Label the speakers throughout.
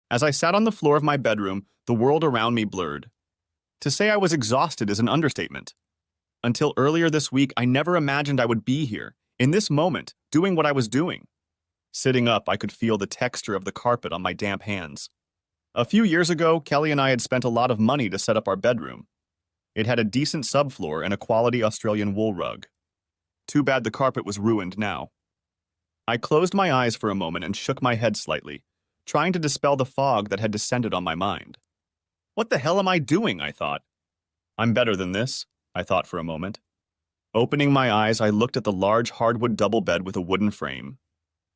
Speaker 1: As I sat on the floor of my bedroom, the world around me blurred. To say I was exhausted is an understatement. Until earlier this week, I never imagined I would be here, in this moment, doing what I was doing. Sitting up, I could feel the texture of the carpet on my damp hands. A few years ago, Kelly and I had spent a lot of money to set up our bedroom. It had a decent subfloor and a quality Australian wool rug. Too bad the carpet was ruined now. I closed my eyes for a moment and shook my head slightly, trying to dispel the fog that had descended on my mind. What the hell am I doing? I thought. I'm better than this, I thought for a moment. Opening my eyes, I looked at the large hardwood double bed with a wooden frame.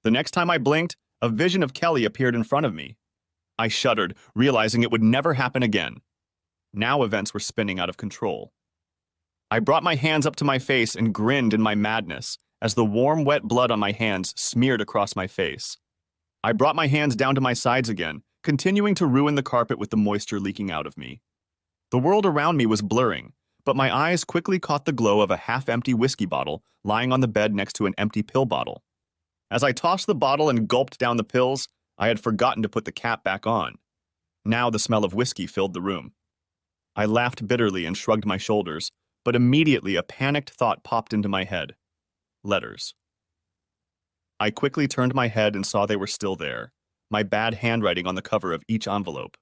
Speaker 1: The next time I blinked, a vision of Kelly appeared in front of me. I shuddered, realizing it would never happen again. Now events were spinning out of control. I brought my hands up to my face and grinned in my madness as the warm, wet blood on my hands smeared across my face. I brought my hands down to my sides again, continuing to ruin the carpet with the moisture leaking out of me. The world around me was blurring, but my eyes quickly caught the glow of a half-empty whiskey bottle lying on the bed next to an empty pill bottle. As I tossed the bottle and gulped down the pills, I had forgotten to put the cap back on. Now the smell of whiskey filled the room. I laughed bitterly and shrugged my shoulders, but immediately a panicked thought popped into my head. Letters. I quickly turned my head and saw they were still there, my bad handwriting on the cover of each envelope.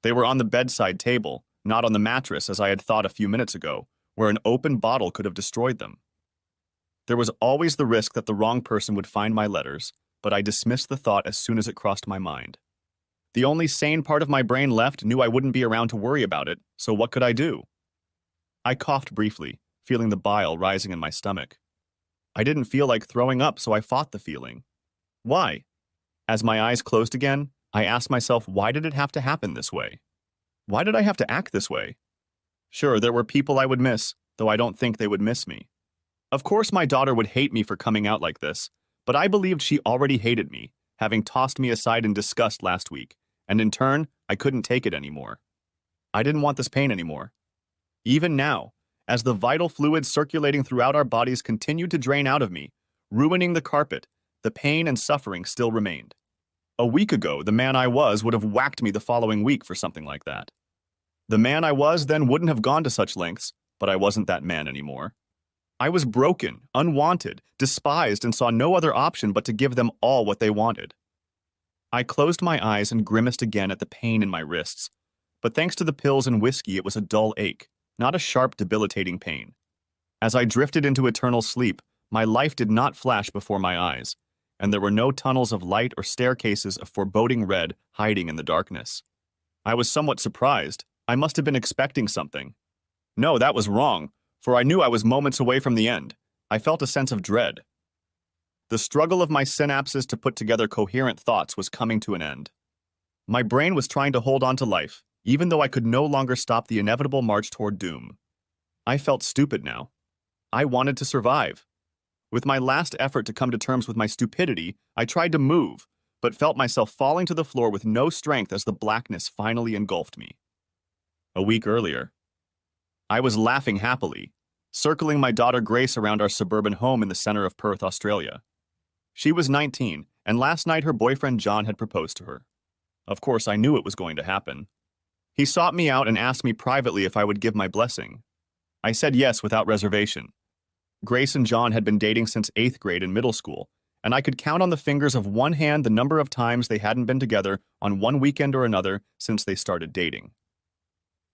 Speaker 1: They were on the bedside table, not on the mattress as I had thought a few minutes ago, where an open bottle could have destroyed them. There was always the risk that the wrong person would find my letters, but I dismissed the thought as soon as it crossed my mind. The only sane part of my brain left knew I wouldn't be around to worry about it, so what could I do? I coughed briefly, feeling the bile rising in my stomach. I didn't feel like throwing up, so I fought the feeling. Why? As my eyes closed again, I asked myself, why did it have to happen this way? Why did I have to act this way? Sure, there were people I would miss, though I don't think they would miss me. Of course, my daughter would hate me for coming out like this, but I believed she already hated me, having tossed me aside in disgust last week, and in turn, I couldn't take it anymore. I didn't want this pain anymore. Even now, as the vital fluids circulating throughout our bodies continued to drain out of me, ruining the carpet, the pain and suffering still remained. A week ago, the man I was would have whacked me the following week for something like that. The man I was then wouldn't have gone to such lengths, but I wasn't that man anymore. I was broken, unwanted, despised, and saw no other option but to give them all what they wanted. I closed my eyes and grimaced again at the pain in my wrists, but thanks to the pills and whiskey, it was a dull ache, not a sharp, debilitating pain. As I drifted into eternal sleep, my life did not flash before my eyes, and there were no tunnels of light or staircases of foreboding red hiding in the darkness. I was somewhat surprised. I must have been expecting something. No, that was wrong, for I knew I was moments away from the end. I felt a sense of dread. The struggle of my synapses to put together coherent thoughts was coming to an end. My brain was trying to hold on to life, even though I could no longer stop the inevitable march toward doom. I felt stupid now. I wanted to survive. With my last effort to come to terms with my stupidity, I tried to move, but felt myself falling to the floor with no strength as the blackness finally engulfed me. A week earlier, I was laughing happily, circling my daughter Grace around our suburban home in the center of Perth, Australia. She was 19, and last night her boyfriend John had proposed to her. Of course, I knew it was going to happen. He sought me out and asked me privately if I would give my blessing. I said yes without reservation. Grace and John had been dating since 8th grade in middle school, and I could count on the fingers of one hand the number of times they hadn't been together on one weekend or another since they started dating.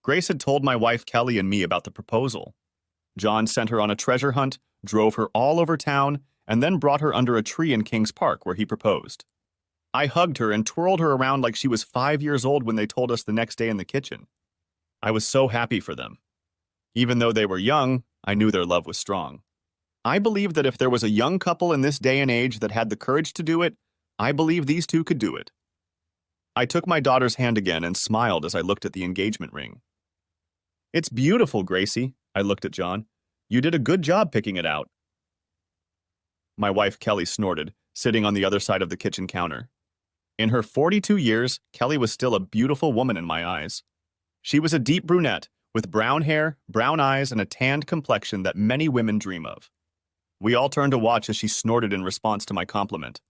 Speaker 1: Grace had told my wife Kelly and me about the proposal. John sent her on a treasure hunt, drove her all over town, and then brought her under a tree in Kings Park where he proposed. I hugged her and twirled her around like she was 5 years old when they told us the next day in the kitchen. I was so happy for them. Even though they were young, I knew their love was strong. I believed that if there was a young couple in this day and age that had the courage to do it, I believe these two could do it. I took my daughter's hand again and smiled as I looked at the engagement ring. It's beautiful, Gracie, I looked at John. You did a good job picking it out. My wife Kelly snorted, sitting on the other side of the kitchen counter. In her 42 years, Kelly was still a beautiful woman in my eyes. She was a deep brunette, with brown hair, brown eyes, and a tanned complexion that many women dream of. We all turned to watch as she snorted in response to my compliment.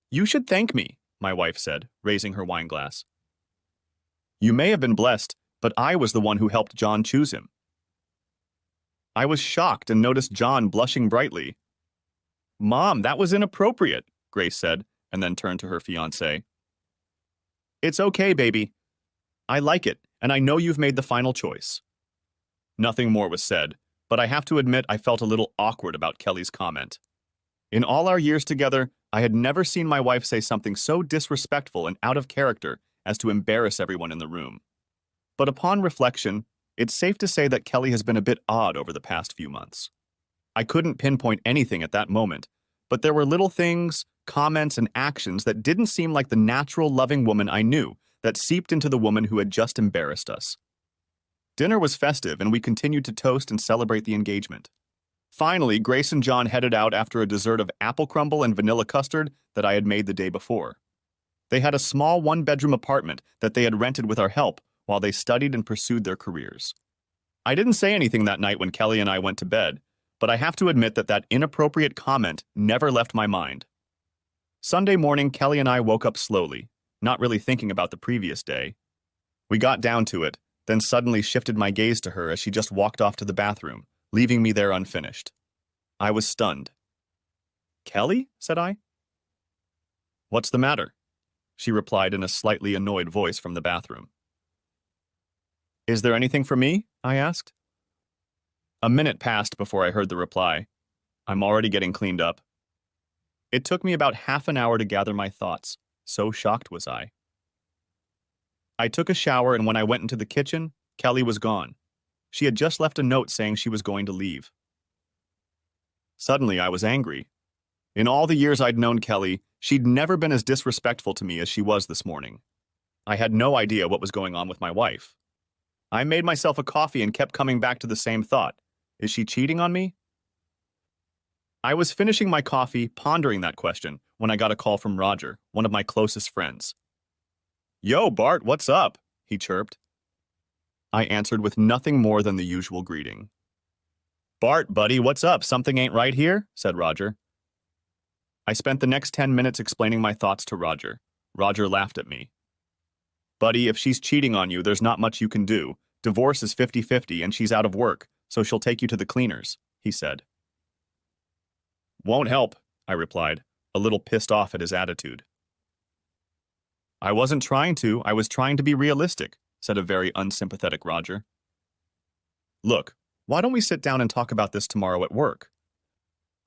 Speaker 1: You should thank me, my wife said, raising her wine glass. You may have been blessed, but I was the one who helped John choose him. I was shocked and noticed John blushing brightly. Mom, that was inappropriate, Grace said, and then turned to her fiancé. It's okay, baby. I like it, and I know you've made the final choice. Nothing more was said, but I have to admit I felt a little awkward about Kelly's comment. In all our years together, I had never seen my wife say something so disrespectful and out of character as to embarrass everyone in the room. But upon reflection, it's safe to say that Kelly has been a bit odd over the past few months. I couldn't pinpoint anything at that moment, but there were little things, comments, and actions that didn't seem like the natural, loving woman I knew that seeped into the woman who had just embarrassed us. Dinner was festive, and we continued to toast and celebrate the engagement. Finally, Grace and John headed out after a dessert of apple crumble and vanilla custard that I had made the day before. They had a small one-bedroom apartment that they had rented with our help while they studied and pursued their careers. I didn't say anything that night when Kelly and I went to bed, but I have to admit that inappropriate comment never left my mind. Sunday morning, Kelly and I woke up slowly, not really thinking about the previous day. We got down to it, then suddenly shifted my gaze to her as she just walked off to the bathroom, leaving me there unfinished. I was stunned. Kelly? Said I. What's the matter? She replied in a slightly annoyed voice from the bathroom. Is there anything for me? I asked. A minute passed before I heard the reply. I'm already getting cleaned up. It took me about half an hour to gather my thoughts, so shocked was I. I took a shower, and when I went into the kitchen, Kelly was gone. She had just left a note saying she was going to leave. Suddenly, I was angry. In all the years I'd known Kelly, she'd never been as disrespectful to me as she was this morning. I had no idea what was going on with my wife. I made myself a coffee and kept coming back to the same thought. Is she cheating on me? I was finishing my coffee, pondering that question, when I got a call from Roger, one of my closest friends. Yo, Bart, what's up? He chirped. I answered with nothing more than the usual greeting. Bart, buddy, what's up? Something ain't right here? Said Roger. I spent the next 10 minutes explaining my thoughts to Roger. Roger laughed at me. Buddy, if she's cheating on you, there's not much you can do. Divorce is 50-50 and she's out of work, so she'll take you to the cleaners, he said. Won't help, I replied, a little pissed off at his attitude. I wasn't trying to, I was trying to be realistic, said a very unsympathetic Roger. Look, why don't we sit down and talk about this tomorrow at work?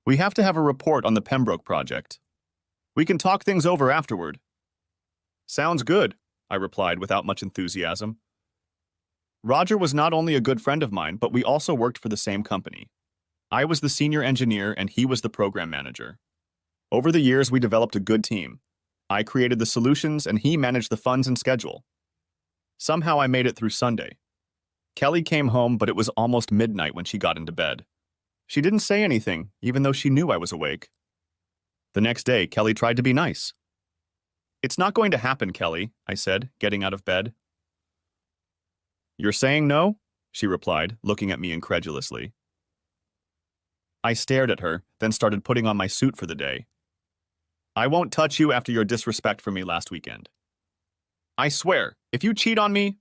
Speaker 1: We have to have a report on the Pembroke project. We can talk things over afterward. Sounds good, I replied without much enthusiasm. Roger was not only a good friend of mine, but we also worked for the same company. I was the senior engineer and he was the program manager. Over the years, we developed a good team. I created the solutions and he managed the funds and schedule. Somehow I made it through Sunday. Kelly came home, but it was almost midnight when she got into bed. She didn't say anything, even though she knew I was awake. The next day, Kelly tried to be nice. It's not going to happen, Kelly, I said, getting out of bed. You're saying no? She replied, looking at me incredulously. I stared at her, then started putting on my suit for the day. I won't touch you after your disrespect for me last weekend. I swear, if you cheat on me...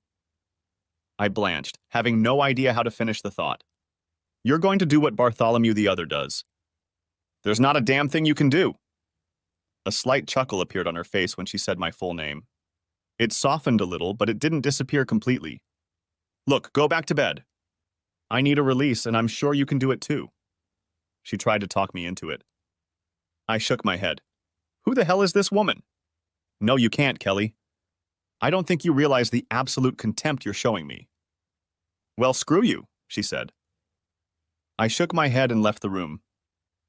Speaker 1: I blanched, having no idea how to finish the thought. You're going to do what Bartholomew the other does. There's not a damn thing you can do. A slight chuckle appeared on her face when she said my full name. It softened a little, but it didn't disappear completely. Look, go back to bed. I need a release, and I'm sure you can do it too. She tried to talk me into it. I shook my head. Who the hell is this woman? No, you can't, Kelly. I don't think you realize the absolute contempt you're showing me. Well, screw you, she said. I shook my head and left the room.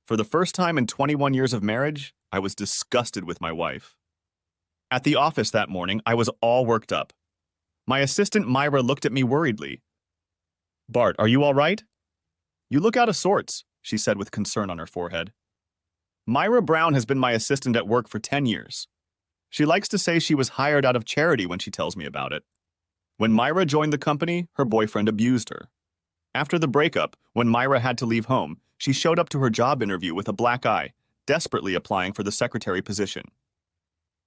Speaker 1: For the first time in 21 years of marriage, I was disgusted with my wife. At the office that morning, I was all worked up. My assistant Myra looked at me worriedly. Bart, are you all right? You look out of sorts, she said with concern on her forehead. Myra Brown has been my assistant at work for 10 years. She likes to say she was hired out of charity when she tells me about it. When Myra joined the company, her boyfriend abused her. After the breakup, when Myra had to leave home, she showed up to her job interview with a black eye, desperately applying for the secretary position.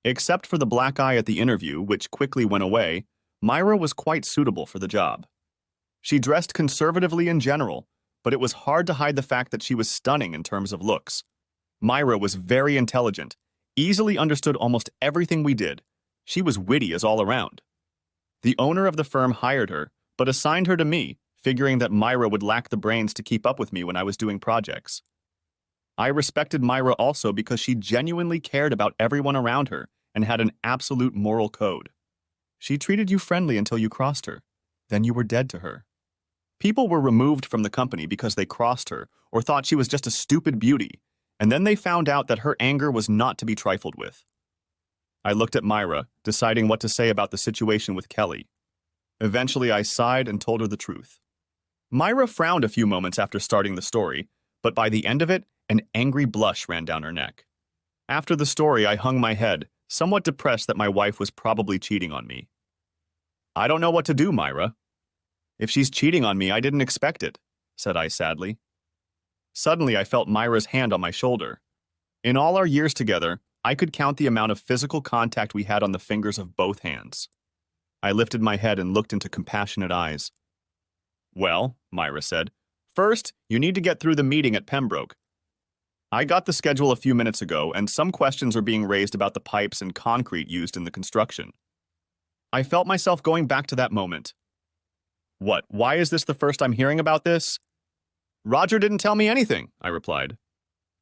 Speaker 1: Except for the black eye at the interview, which quickly went away, Myra was quite suitable for the job. She dressed conservatively in general, but it was hard to hide the fact that she was stunning in terms of looks. Myra was very intelligent, easily understood almost everything we did. She was witty as all around. The owner of the firm hired her, but assigned her to me, figuring that Myra would lack the brains to keep up with me when I was doing projects. I respected Myra also because she genuinely cared about everyone around her and had an absolute moral code. She treated you friendly until you crossed her. Then you were dead to her. People were removed from the company because they crossed her or thought she was just a stupid beauty, and then they found out that her anger was not to be trifled with. I looked at Myra, deciding what to say about the situation with Kelly. Eventually, I sighed and told her the truth. Myra frowned a few moments after starting the story, but by the end of it, an angry blush ran down her neck. After the story, I hung my head, somewhat depressed that my wife was probably cheating on me. I don't know what to do, Myra. If she's cheating on me, I didn't expect it, said I sadly. Suddenly, I felt Myra's hand on my shoulder. In all our years together, I could count the amount of physical contact we had on the fingers of both hands. I lifted my head and looked into compassionate eyes. Well, Myra said, first, you need to get through the meeting at Pembroke. I got the schedule a few minutes ago, and some questions are being raised about the pipes and concrete used in the construction. I felt myself going back to that moment. What, why is this the first I'm hearing about this? Roger didn't tell me anything, I replied.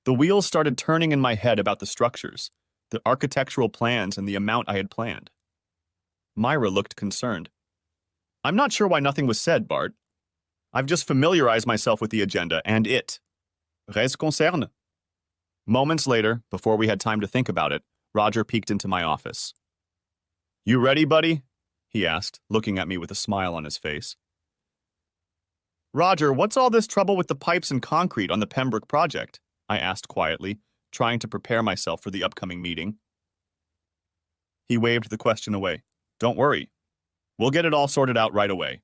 Speaker 1: The wheels started turning in my head about the structures, the architectural plans, and the amount I had planned. Myra looked concerned. I'm not sure why nothing was said, Bart. I've just familiarized myself with the agenda and it. Res concerne. Moments later, before we had time to think about it, Roger peeked into my office. You ready, buddy? He asked, looking at me with a smile on his face. Roger, what's all this trouble with the pipes and concrete on the Pembroke project? I asked quietly, trying to prepare myself for the upcoming meeting. He waved the question away. Don't worry. We'll get it all sorted out right away.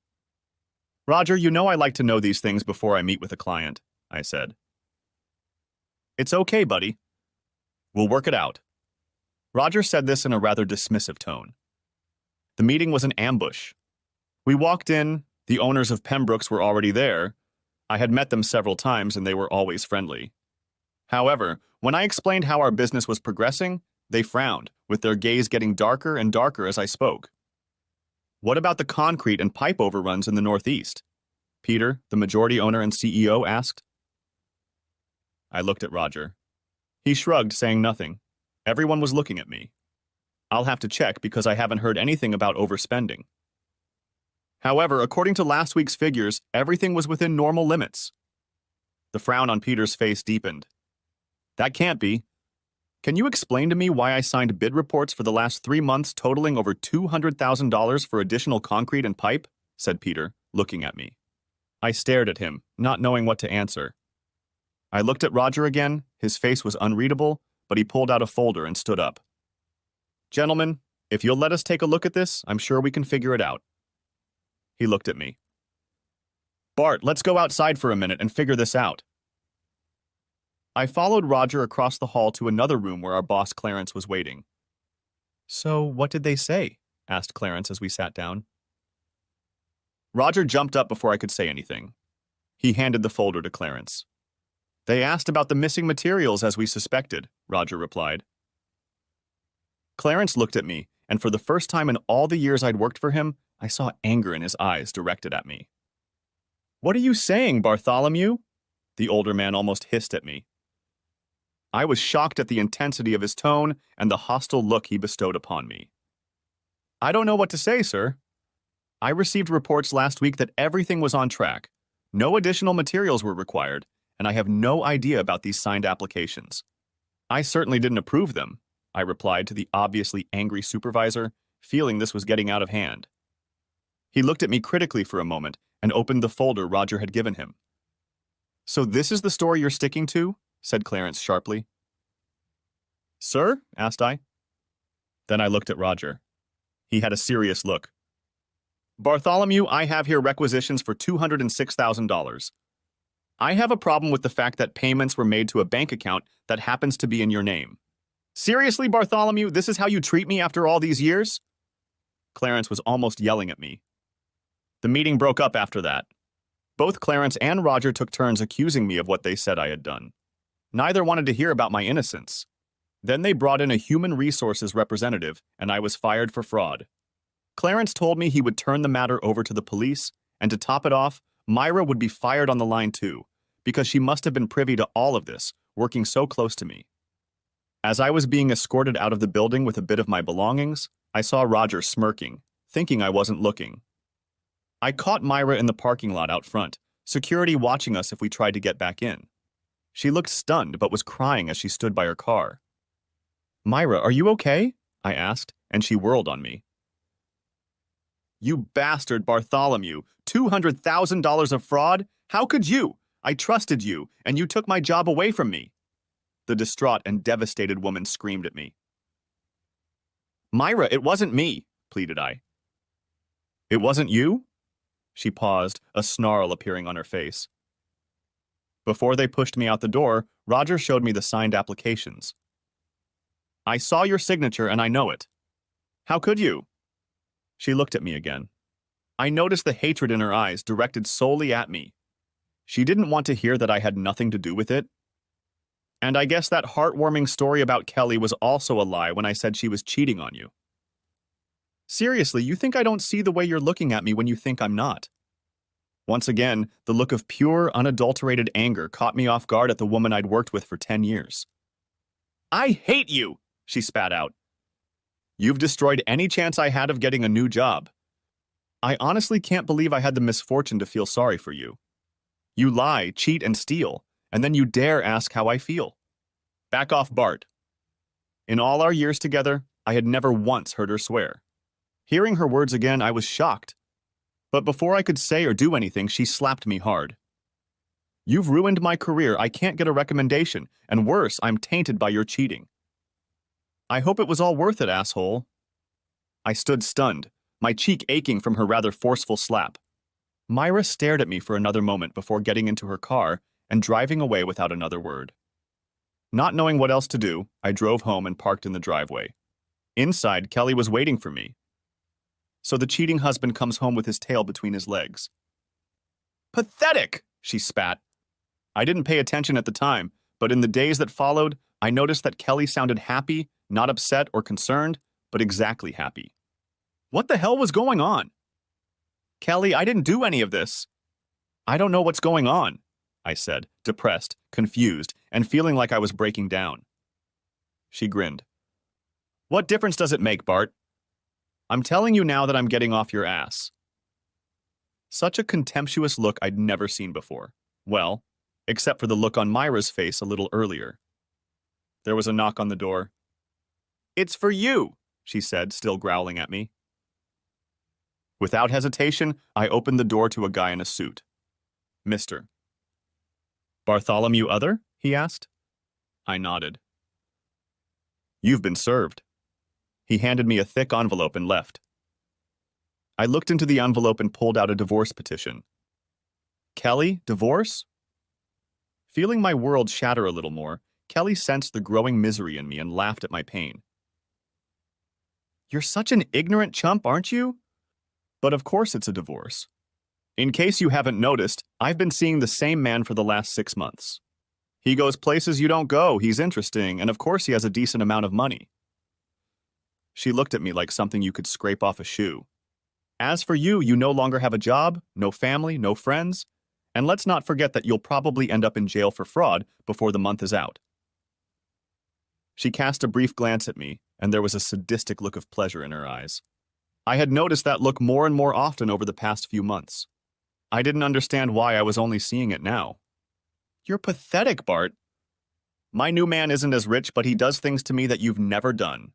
Speaker 1: Roger, you know I like to know these things before I meet with a client, I said. It's okay, buddy. We'll work it out. Roger said this in a rather dismissive tone. The meeting was an ambush. We walked in, the owners of Pembroke's were already there. I had met them several times and they were always friendly. However, when I explained how our business was progressing, they frowned, with their gaze getting darker and darker as I spoke. What about the concrete and pipe overruns in the Northeast? Peter, the majority owner and CEO, asked. I looked at Roger. He shrugged, saying nothing. Everyone was looking at me. I'll have to check because I haven't heard anything about overspending. However, according to last week's figures, everything was within normal limits. The frown on Peter's face deepened. That can't be. Can you explain to me why I signed bid reports for the last 3 months totaling over $200,000 for additional concrete and pipe? Said Peter, looking at me. I stared at him, not knowing what to answer. I looked at Roger again. His face was unreadable, but he pulled out a folder and stood up. Gentlemen, if you'll let us take a look at this, I'm sure we can figure it out. He looked at me. Bart, let's go outside for a minute and figure this out. I followed Roger across the hall to another room where our boss Clarence was waiting. So, what did they say? Asked Clarence as we sat down. Roger jumped up before I could say anything. He handed the folder to Clarence. They asked about the missing materials as we suspected, Roger replied. Clarence looked at me, and for the first time in all the years I'd worked for him, I saw anger in his eyes directed at me. What are you saying, Bartholomew? The older man almost hissed at me. I was shocked at the intensity of his tone and the hostile look he bestowed upon me. I don't know what to say, sir. I received reports last week that everything was on track. No additional materials were required, and I have no idea about these signed applications. I certainly didn't approve them, I replied to the obviously angry supervisor, feeling this was getting out of hand. He looked at me critically for a moment and opened the folder Roger had given him. So this is the story you're sticking to? Said Clarence sharply. Sir? Asked I. Then I looked at Roger. He had a serious look. Bartholomew, I have here requisitions for $206,000. I have a problem with the fact that payments were made to a bank account that happens to be in your name. Seriously, Bartholomew, this is how you treat me after all these years? Clarence was almost yelling at me. The meeting broke up after that. Both Clarence and Roger took turns accusing me of what they said I had done. Neither wanted to hear about my innocence. Then they brought in a human resources representative, and I was fired for fraud. Clarence told me he would turn the matter over to the police, and to top it off, Myra would be fired on the line too, because she must have been privy to all of this, working so close to me. As I was being escorted out of the building with a bit of my belongings, I saw Roger smirking, thinking I wasn't looking. I caught Myra in the parking lot out front, security watching us if we tried to get back in. She looked stunned but was crying as she stood by her car. "Myra, are you okay?" I asked, and she whirled on me. "You bastard, Bartholomew! $200,000 of fraud? How could you? I trusted you, and you took my job away from me." The distraught and devastated woman screamed at me. "Myra, it wasn't me," pleaded I. "It wasn't you?" She paused, a snarl appearing on her face. Before they pushed me out the door, Roger showed me the signed applications. "I saw your signature and I know it." "How could you?" She looked at me again. I noticed the hatred in her eyes directed solely at me. She didn't want to hear that I had nothing to do with it. And I guess that heartwarming story about Kelly was also a lie when I said she was cheating on you. Seriously, you think I don't see the way you're looking at me when you think I'm not? Once again, the look of pure, unadulterated anger caught me off guard at the woman I'd worked with for 10 years. "I hate you!" she spat out. "You've destroyed any chance I had of getting a new job. I honestly can't believe I had the misfortune to feel sorry for you. You lie, cheat, and steal, and then you dare ask how I feel. Back off, Bart." In all our years together, I had never once heard her swear. Hearing her words again, I was shocked. But before I could say or do anything, she slapped me hard. "You've ruined my career. I can't get a recommendation, and worse, I'm tainted by your cheating." "I hope it was all worth it, asshole." I stood stunned, my cheek aching from her rather forceful slap. Myra stared at me for another moment before getting into her car and driving away without another word. Not knowing what else to do, I drove home and parked in the driveway. Inside, Kelly was waiting for me. So the cheating husband comes home with his tail between his legs. "Pathetic!" she spat. I didn't pay attention at the time, but in the days that followed, I noticed that Kelly sounded happy, not upset or concerned, but exactly happy. What the hell was going on? "Kelly, I didn't do any of this." "I don't know what's going on," I said, depressed, confused, and feeling like I was breaking down. She grinned. "What difference does it make, Bart? I'm telling you now that I'm getting off your ass." Such a contemptuous look I'd never seen before. Well, except for the look on Myra's face a little earlier. There was a knock on the door. "It's for you," she said, still growling at me. Without hesitation, I opened the door to a guy in a suit. "Mr. Bartholomew Other?" he asked. I nodded. "You've been served." He handed me a thick envelope and left. I looked into the envelope and pulled out a divorce petition. Kelly, divorce? Feeling my world shatter a little more, Kelly sensed the growing misery in me and laughed at my pain. "You're such an ignorant chump, aren't you? But of course it's a divorce. In case you haven't noticed, I've been seeing the same man for the last 6 months. He goes places you don't go, he's interesting, and of course he has a decent amount of money." She looked at me like something you could scrape off a shoe. "As for you, you no longer have a job, no family, no friends, and let's not forget that you'll probably end up in jail for fraud before the month is out." She cast a brief glance at me, and there was a sadistic look of pleasure in her eyes. I had noticed that look more and more often over the past few months. I didn't understand why I was only seeing it now. "You're pathetic, Bart. My new man isn't as rich, but he does things to me that you've never done."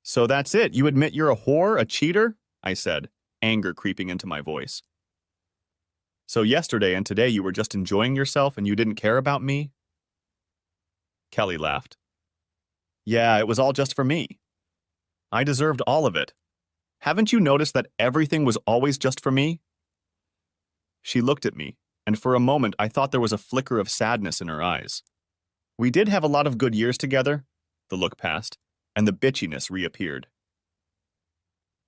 Speaker 1: "So that's it? You admit you're a whore, a cheater?" I said, anger creeping into my voice. "So yesterday and today you were just enjoying yourself and you didn't care about me?" Kelly laughed. "Yeah, it was all just for me. I deserved all of it. Haven't you noticed that everything was always just for me?" She looked at me, and for a moment I thought there was a flicker of sadness in her eyes. We did have a lot of good years together, The look passed, and the bitchiness reappeared.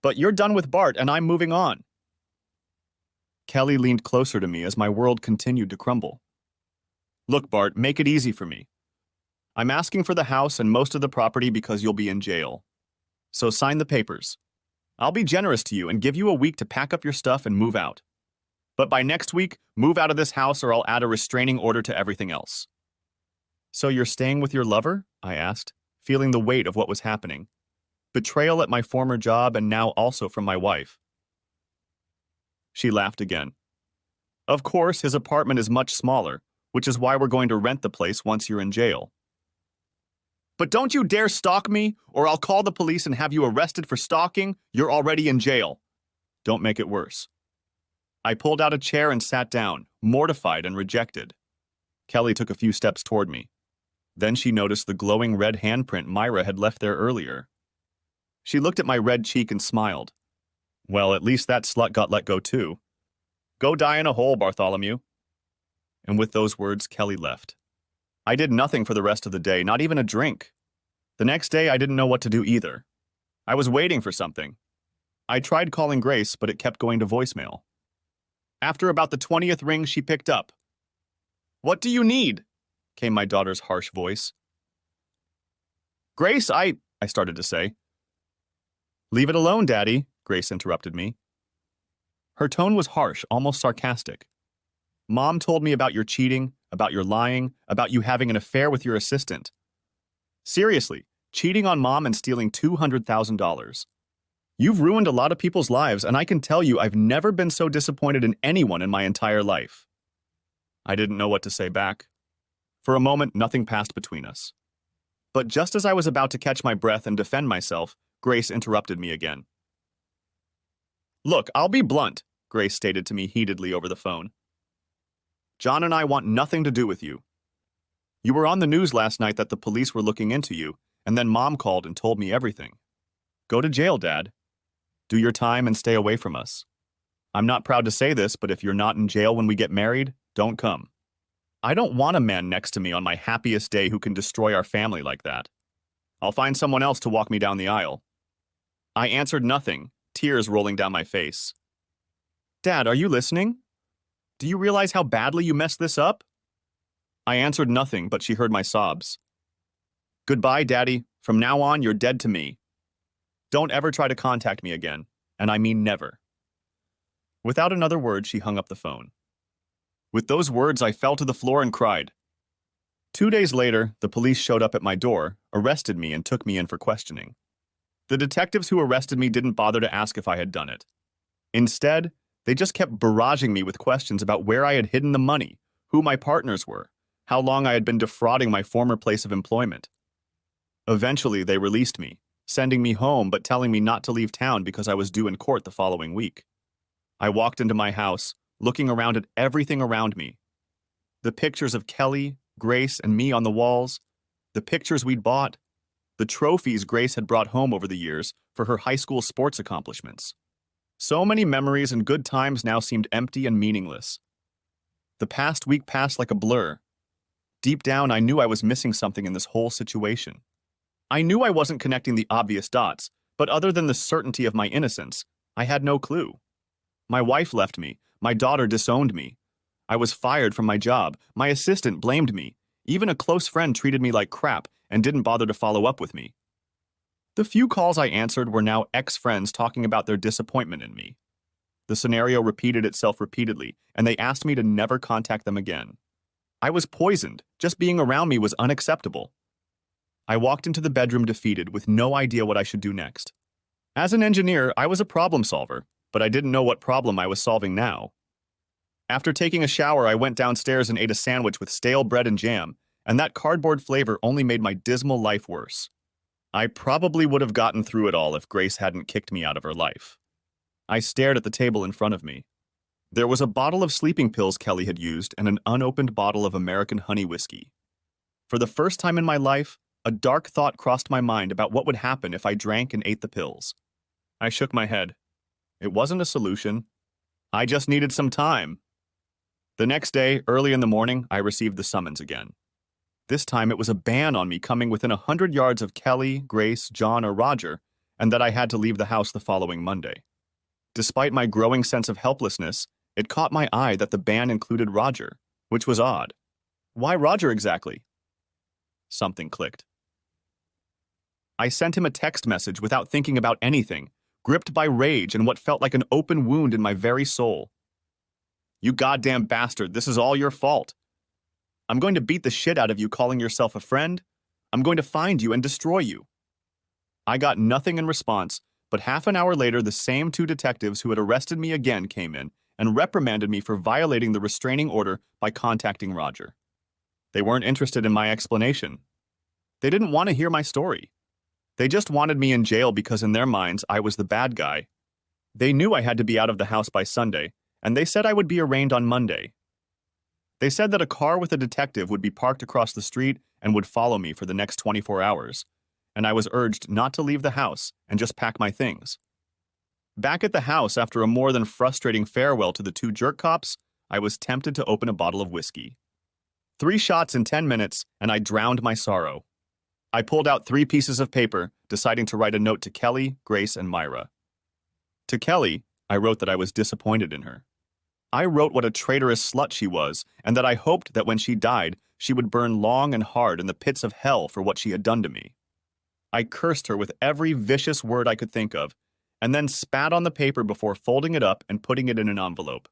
Speaker 1: But you're done with Bart, and I'm moving on. Kelly leaned closer to me as my world continued to crumble. Look, Bart, make it easy for me. I'm asking for the house and most of the property because you'll be in jail. So sign the papers. I'll be generous to you and give you a week to pack up your stuff and move out. But by next week, move out of this house or I'll add a restraining order to everything else. So you're staying with your lover? I asked, feeling the weight of what was happening. Betrayal at my former job and now also from my wife. She laughed again. Of course, his apartment is much smaller, which is why we're going to rent the place once you're in jail. But don't you dare stalk me, or I'll call the police and have you arrested for stalking. You're already in jail. Don't make it worse. I pulled out a chair and sat down, mortified and rejected. Kelly took a few steps toward me. Then she noticed the glowing red handprint Myra had left there earlier. She looked at my red cheek and smiled. Well, at least that slut got let go too. Go die in a hole, Bartholomew. And with those words, Kelly left. I did nothing for the rest of the day, not even a drink. The next day, I didn't know what to do either. I was waiting for something. I tried calling Grace, but it kept going to voicemail. After about the 20th ring, she picked up. What do you need? Came my daughter's harsh voice. Grace, I started to say. Leave it alone, Daddy, Grace interrupted me. Her tone was harsh, almost sarcastic. Mom told me about your cheating, about your lying, about you having an affair with your assistant. Seriously, cheating on Mom and stealing $200,000. You've ruined a lot of people's lives, and I can tell you I've never been so disappointed in anyone in my entire life. I didn't know what to say back. For a moment, nothing passed between us. But just as I was about to catch my breath and defend myself, Grace interrupted me again. Look, I'll be blunt, Grace stated to me heatedly over the phone. John and I want nothing to do with you. You were on the news last night that the police were looking into you, and then Mom called and told me everything. Go to jail, Dad. Do your time and stay away from us. I'm not proud to say this, but if you're not in jail when we get married, don't come. I don't want a man next to me on my happiest day who can destroy our family like that. I'll find someone else to walk me down the aisle. I answered nothing, tears rolling down my face. Dad, are you listening? Do you realize how badly you messed this up? I answered nothing, but she heard my sobs. Goodbye, Daddy. From now on, you're dead to me. Don't ever try to contact me again, and I mean never. Without another word, she hung up the phone. With those words, I fell to the floor and cried. 2 days later, the police showed up at my door, arrested me, and took me in for questioning. The detectives who arrested me didn't bother to ask if I had done it. Instead, they just kept barraging me with questions about where I had hidden the money, who my partners were, how long I had been defrauding my former place of employment. Eventually, they released me, sending me home but telling me not to leave town because I was due in court the following week. I walked into my house, looking around at everything around me. The pictures of Kelly, Grace, and me on the walls, the pictures we'd bought, the trophies Grace had brought home over the years for her high school sports accomplishments. So many memories and good times now seemed empty and meaningless. The past week passed like a blur. Deep down, I knew I was missing something in this whole situation. I knew I wasn't connecting the obvious dots, but other than the certainty of my innocence, I had no clue. My wife left me. My daughter disowned me. I was fired from my job. My assistant blamed me. Even a close friend treated me like crap and didn't bother to follow up with me. The few calls I answered were now ex-friends talking about their disappointment in me. The scenario repeated itself repeatedly, and they asked me to never contact them again. I was poisoned. Just being around me was unacceptable. I walked into the bedroom defeated with no idea what I should do next. As an engineer, I was a problem solver, but I didn't know what problem I was solving now. After taking a shower, I went downstairs and ate a sandwich with stale bread and jam, and that cardboard flavor only made my dismal life worse. I probably would have gotten through it all if Grace hadn't kicked me out of her life. I stared at the table in front of me. There was a bottle of sleeping pills Kelly had used and an unopened bottle of American honey whiskey. For the first time in my life, a dark thought crossed my mind about what would happen if I drank and ate the pills. I shook my head. It wasn't a solution. I just needed some time. The next day, early in the morning, I received the summons again. This time it was a ban on me coming within 100 yards of Kelly, Grace, John, or Roger, and that I had to leave the house the following Monday. Despite my growing sense of helplessness, it caught my eye that the ban included Roger, which was odd. Why Roger exactly? Something clicked. I sent him a text message without thinking about anything, gripped by rage and what felt like an open wound in my very soul. You goddamn bastard, this is all your fault. I'm going to beat the shit out of you calling yourself a friend. I'm going to find you and destroy you. I got nothing in response, but half an hour later the same two detectives who had arrested me again came in and reprimanded me for violating the restraining order by contacting Roger. They weren't interested in my explanation. They didn't want to hear my story. They just wanted me in jail because in their minds I was the bad guy. They knew I had to be out of the house by Sunday, and they said I would be arraigned on Monday. They said that a car with a detective would be parked across the street and would follow me for the next 24 hours, and I was urged not to leave the house and just pack my things. Back at the house after a more than frustrating farewell to the two jerk cops, I was tempted to open a bottle of whiskey. 3 shots in 10 minutes, and I drowned my sorrow. I pulled out 3 pieces of paper, deciding to write a note to Kelly, Grace, and Myra. To Kelly, I wrote that I was disappointed in her. I wrote what a traitorous slut she was, and that I hoped that when she died, she would burn long and hard in the pits of hell for what she had done to me. I cursed her with every vicious word I could think of, and then spat on the paper before folding it up and putting it in an envelope.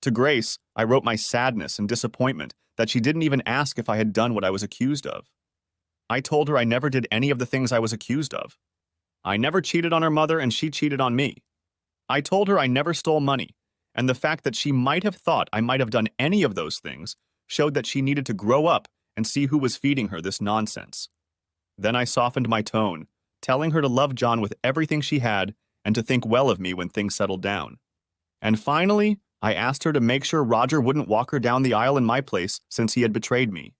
Speaker 1: To Grace, I wrote my sadness and disappointment that she didn't even ask if I had done what I was accused of. I told her I never did any of the things I was accused of. I never cheated on her mother, and she cheated on me. I told her I never stole money, and the fact that she might have thought I might have done any of those things showed that she needed to grow up and see who was feeding her this nonsense. Then I softened my tone, telling her to love John with everything she had and to think well of me when things settled down. And finally, I asked her to make sure Roger wouldn't walk her down the aisle in my place since he had betrayed me.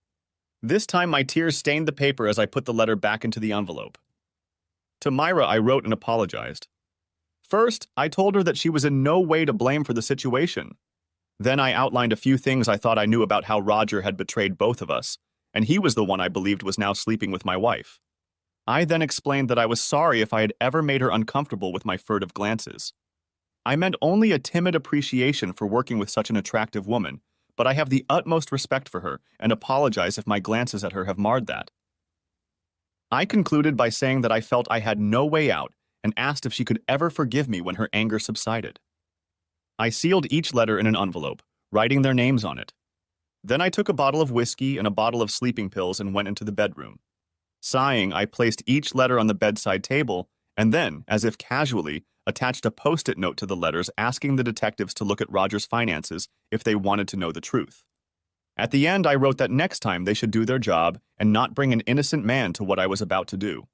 Speaker 1: This time my tears stained the paper as I put the letter back into the envelope. To Myra, I wrote and apologized. First, I told her that she was in no way to blame for the situation. Then I outlined a few things I thought I knew about how Roger had betrayed both of us, and he was the one I believed was now sleeping with my wife. I then explained that I was sorry if I had ever made her uncomfortable with my furtive glances. I meant only a timid appreciation for working with such an attractive woman, but I have the utmost respect for her and apologize if my glances at her have marred that. I concluded by saying that I felt I had no way out and asked if she could ever forgive me when her anger subsided. I sealed each letter in an envelope, writing their names on it. Then I took a bottle of whiskey and a bottle of sleeping pills and went into the bedroom. Sighing, I placed each letter on the bedside table and then, as if casually, attached a post-it note to the letters asking the detectives to look at Roger's finances if they wanted to know the truth. At the end, I wrote that next time they should do their job and not bring an innocent man to what I was about to do.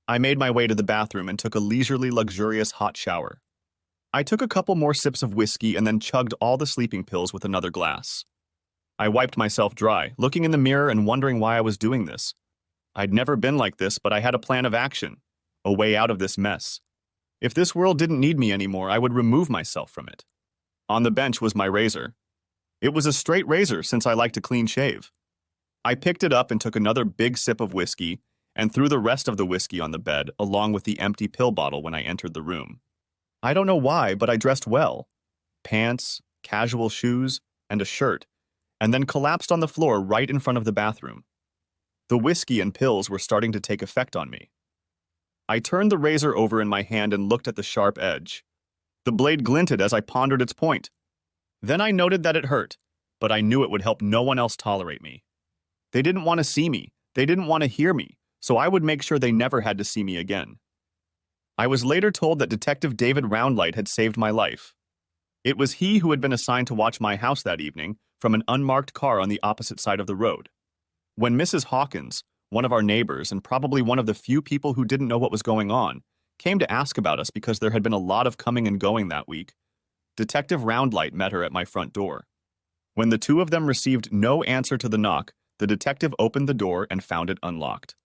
Speaker 1: I made my way to the bathroom and took a leisurely, luxurious hot shower. I took a couple more sips of whiskey and then chugged all the sleeping pills with another glass. I wiped myself dry, looking in the mirror and wondering why I was doing this. I'd never been like this, but I had a plan of action, a way out of this mess. If this world didn't need me anymore, I would remove myself from it. On the bench was my razor. It was a straight razor since I like to clean shave. I picked it up and took another big sip of whiskey and threw the rest of the whiskey on the bed along with the empty pill bottle when I entered the room. I don't know why, but I dressed well. Pants, casual shoes, and a shirt, and then collapsed on the floor right in front of the bathroom. The whiskey and pills were starting to take effect on me. I turned the razor over in my hand and looked at the sharp edge. The blade glinted as I pondered its point. Then I noted that it hurt, but I knew it would help no one else tolerate me. They didn't want to see me. They didn't want to hear me, so I would make sure they never had to see me again. I was later told that Detective David Roundlight had saved my life. It was he who had been assigned to watch my house that evening from an unmarked car on the opposite side of the road. When Mrs. Hawkins, one of our neighbors and probably one of the few people who didn't know what was going on, came to ask about us because there had been a lot of coming and going that week, Detective Roundlight met her at my front door. When the two of them received no answer to the knock, the detective opened the door and found it unlocked.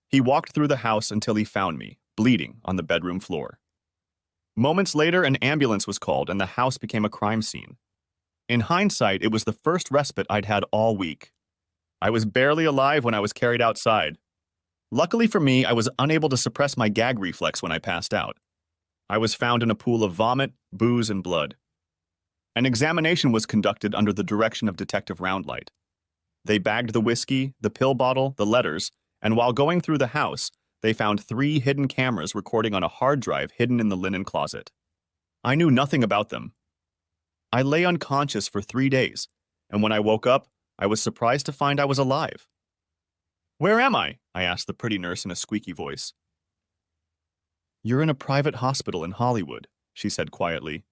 Speaker 1: He walked through the house until he found me, bleeding on the bedroom floor. Moments later, an ambulance was called and the house became a crime scene. In hindsight, it was the first respite I'd had all week. I was barely alive when I was carried outside. Luckily for me, I was unable to suppress my gag reflex when I passed out. I was found in a pool of vomit, booze, and blood. An examination was conducted under the direction of Detective Roundlight. They bagged the whiskey, the pill bottle, the letters, and while going through the house, they found 3 hidden cameras recording on a hard drive hidden in the linen closet. I knew nothing about them. I lay unconscious for 3 days, and when I woke up, I was surprised to find I was alive. "Where am I?" I asked the pretty nurse in a squeaky voice. "You're in a private hospital in Hollywood," she said quietly.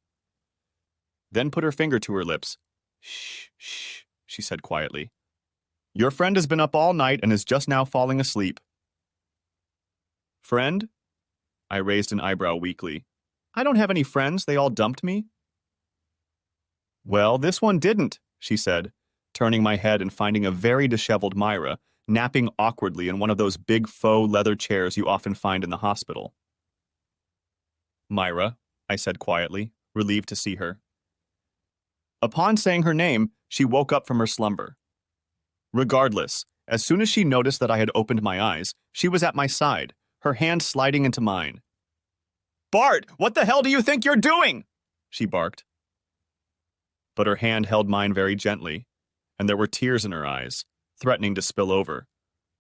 Speaker 1: Then put her finger to her lips. "Shh, shh," she said quietly. "Your friend has been up all night and is just now falling asleep." "Friend?" I raised an eyebrow weakly. "I don't have any friends, they all dumped me." "Well, this one didn't," she said, turning my head and finding a very disheveled Myra, napping awkwardly in one of those big faux leather chairs you often find in the hospital. "Myra," I said quietly, relieved to see her. Upon saying her name, she woke up from her slumber. Regardless, as soon as she noticed that I had opened my eyes, she was at my side, her hand sliding into mine. "Bart, what the hell do you think you're doing?" she barked. But her hand held mine very gently, and there were tears in her eyes, threatening to spill over,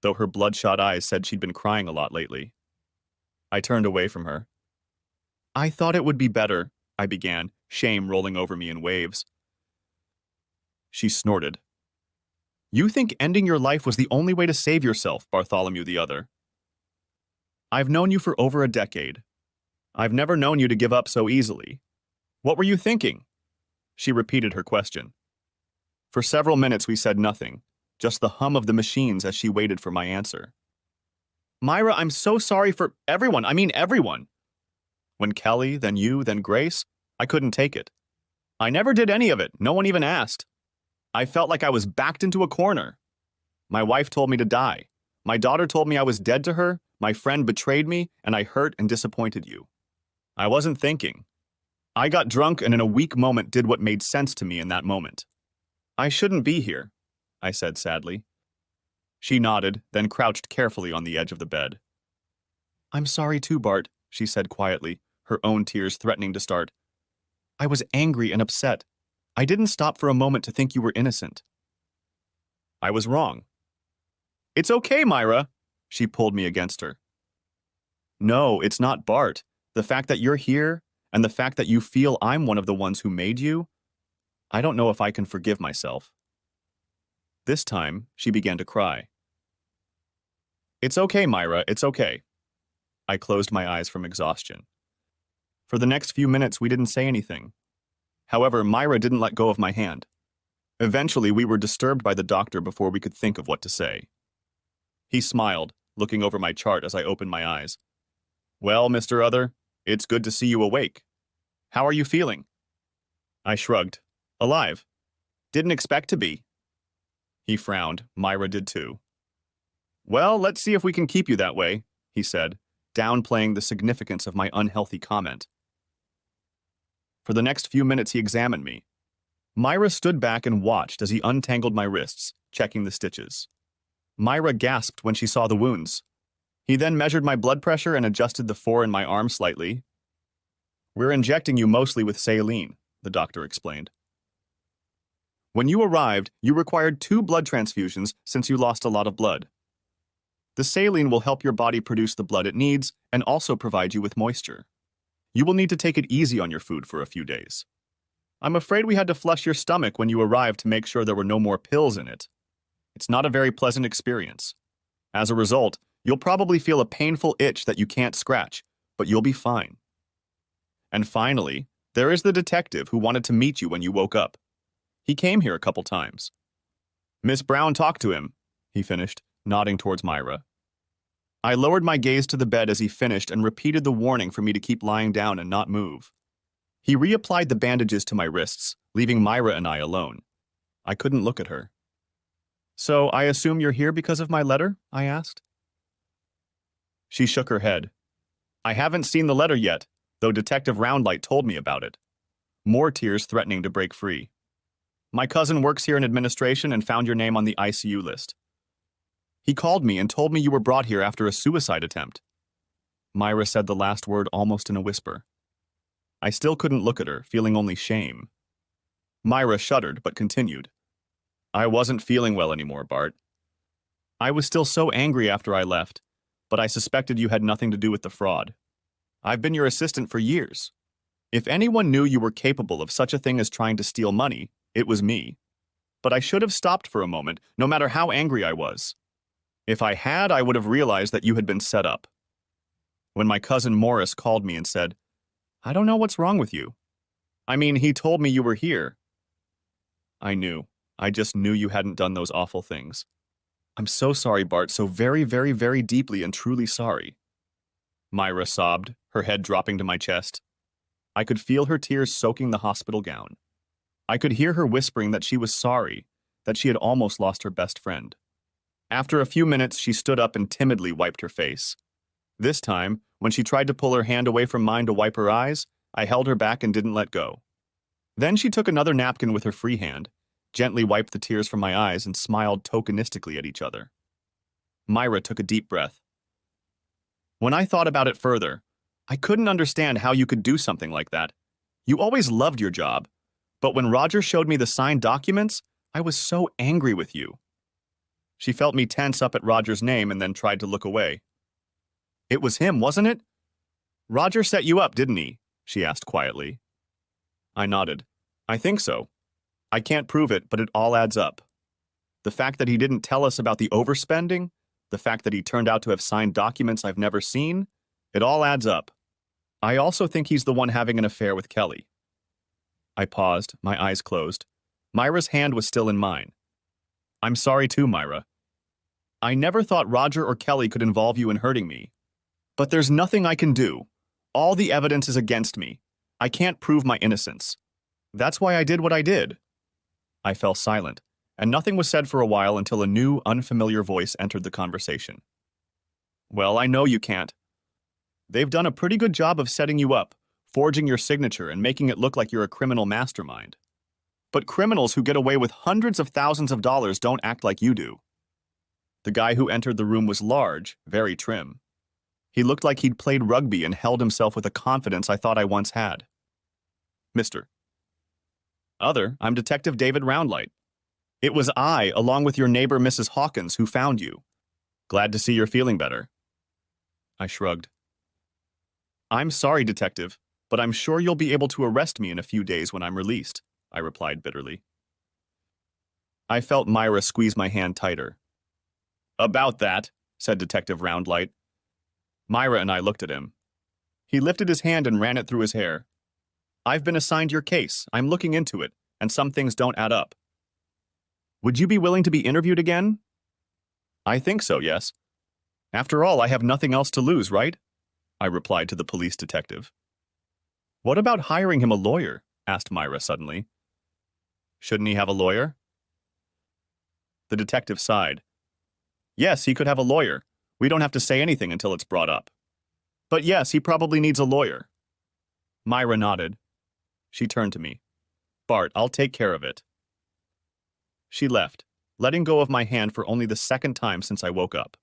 Speaker 1: though her bloodshot eyes said she'd been crying a lot lately. I turned away from her. "I thought it would be better," I began, shame rolling over me in waves. She snorted. "You think ending your life was the only way to save yourself, Bartholomew the Other. I've known you for over a decade. I've never known you to give up so easily. What were you thinking?" She repeated her question. For several minutes we said nothing, just the hum of the machines as she waited for my answer. "Myra, I'm so sorry for everyone. I mean everyone. When Kelly, then you, then Grace, I couldn't take it. I never did any of it. No one even asked. I felt like I was backed into a corner. My wife told me to die. My daughter told me I was dead to her. My friend betrayed me, and I hurt and disappointed you. I wasn't thinking. I got drunk and in a weak moment did what made sense to me in that moment. I shouldn't be here," I said sadly. She nodded, then crouched carefully on the edge of the bed. "I'm sorry too, Bart," she said quietly, her own tears threatening to start. "I was angry and upset. I didn't stop for a moment to think you were innocent." I was wrong. "It's okay, Myra," she pulled me against her. "No, it's not Bart. The fact that you're here, and the fact that you feel I'm one of the ones who made you, I don't know if I can forgive myself." This time, she began to cry. "It's okay, Myra, it's okay." I closed my eyes from exhaustion. For the next few minutes, we didn't say anything. However, Myra didn't let go of my hand. Eventually, we were disturbed by the doctor before we could think of what to say. He smiled, looking over my chart as I opened my eyes. "Well, Mr. Other, it's good to see you awake. How are you feeling?" I shrugged. "Alive. Didn't expect to be." He frowned. Myra did too. "Well, let's see if we can keep you that way," he said, downplaying the significance of my unhealthy comment. For the next few minutes, he examined me. Myra stood back and watched as he untangled my wrists, checking the stitches. Myra gasped when she saw the wounds. He then measured my blood pressure and adjusted the 4 in my arm slightly. "We're injecting you mostly with saline," the doctor explained. "When you arrived, you required 2 blood transfusions since you lost a lot of blood. The saline will help your body produce the blood it needs and also provide you with moisture. You will need to take it easy on your food for a few days. I'm afraid we had to flush your stomach when you arrived to make sure there were no more pills in it. It's not a very pleasant experience. As a result, you'll probably feel a painful itch that you can't scratch, but you'll be fine. And finally, there is the detective who wanted to meet you when you woke up. He came here a couple times. Miss Brown talked to him," he finished, nodding towards Myra. I lowered my gaze to the bed as he finished and repeated the warning for me to keep lying down and not move. He reapplied the bandages to my wrists, leaving Myra and I alone. I couldn't look at her. "So I assume you're here because of my letter?" I asked. She shook her head. "I haven't seen the letter yet, though Detective Roundlight told me about it." More tears threatening to break free. My cousin works here in administration and found your name on the ICU list. He called me and told me you were brought here after a suicide attempt. Myra said the last word almost in a whisper. I still couldn't look at her, feeling only shame. Myra shuddered, but continued. I wasn't feeling well anymore, Bart. I was still so angry after I left, but I suspected you had nothing to do with the fraud. I've been your assistant for years. If anyone knew you were capable of such a thing as trying to steal money, it was me. But I should have stopped for a moment, no matter how angry I was. If I had, I would have realized that you had been set up. When my cousin Morris called me and said, I don't know what's wrong with you. I mean, he told me you were here. I knew. I just knew you hadn't done those awful things. I'm so sorry, Bart, so very, very, very deeply and truly sorry. Myra sobbed, her head dropping to my chest. I could feel her tears soaking the hospital gown. I could hear her whispering that she was sorry, that she had almost lost her best friend. After a few minutes, she stood up and timidly wiped her face. This time, when she tried to pull her hand away from mine to wipe her eyes, I held her back and didn't let go. Then she took another napkin with her free hand, gently wiped the tears from my eyes, and smiled tokenistically at each other. Myra took a deep breath. When I thought about it further, I couldn't understand how you could do something like that. You always loved your job, but when Roger showed me the signed documents, I was so angry with you. She felt me tense up at Roger's name and then tried to look away. It was him, wasn't it? Roger set you up, didn't he? She asked quietly. I nodded. I think so. I can't prove it, but it all adds up. The fact that he didn't tell us about the overspending, the fact that he turned out to have signed documents I've never seen, it all adds up. I also think he's the one having an affair with Kelly. I paused, my eyes closed. Myra's hand was still in mine. I'm sorry too, Myra. I never thought Roger or Kelly could involve you in hurting me. But there's nothing I can do. All the evidence is against me. I can't prove my innocence. That's why I did what I did. I fell silent, and nothing was said for a while until a new, unfamiliar voice entered the conversation. Well, I know you can't. They've done a pretty good job of setting you up, forging your signature and making it look like you're a criminal mastermind. But criminals who get away with hundreds of thousands of dollars don't act like you do. The guy who entered the room was large, very trim. He looked like he'd played rugby and held himself with a confidence I thought I once had. Mr. Other, I'm Detective David Roundlight. It was I, along with your neighbor Mrs. Hawkins, who found you. Glad to see you're feeling better. I shrugged. I'm sorry, Detective, but I'm sure you'll be able to arrest me in a few days when I'm released, I replied bitterly. I felt Myra squeeze my hand tighter. About that, said Detective Roundlight. Myra and I looked at him. He lifted his hand and ran it through his hair. I've been assigned your case. I'm looking into it, and some things don't add up. Would you be willing to be interviewed again? I think so, yes. After all, I have nothing else to lose, right? I replied to the police detective. What about hiring him a lawyer? Asked Myra suddenly. Shouldn't he have a lawyer? The detective sighed. Yes, he could have a lawyer. We don't have to say anything until it's brought up. But yes, he probably needs a lawyer. Myra nodded. She turned to me. Bart, I'll take care of it. She left, letting go of my hand for only the second time since I woke up.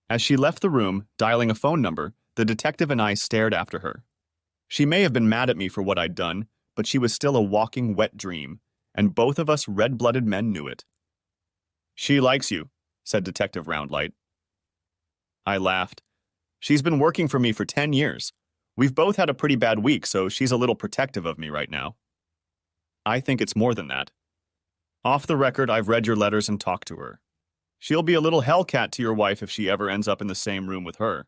Speaker 1: As she left the room, dialing a phone number, the detective and I stared after her. She may have been mad at me for what I'd done, but she was still a walking wet dream, and both of us red-blooded men knew it. She likes you, said Detective Roundlight. I laughed. She's been working for me for 10 years. We've both had a pretty bad week, so she's a little protective of me right now. I think it's more than that. Off the record, I've read your letters and talked to her. She'll be a little hellcat to your wife if she ever ends up in the same room with her.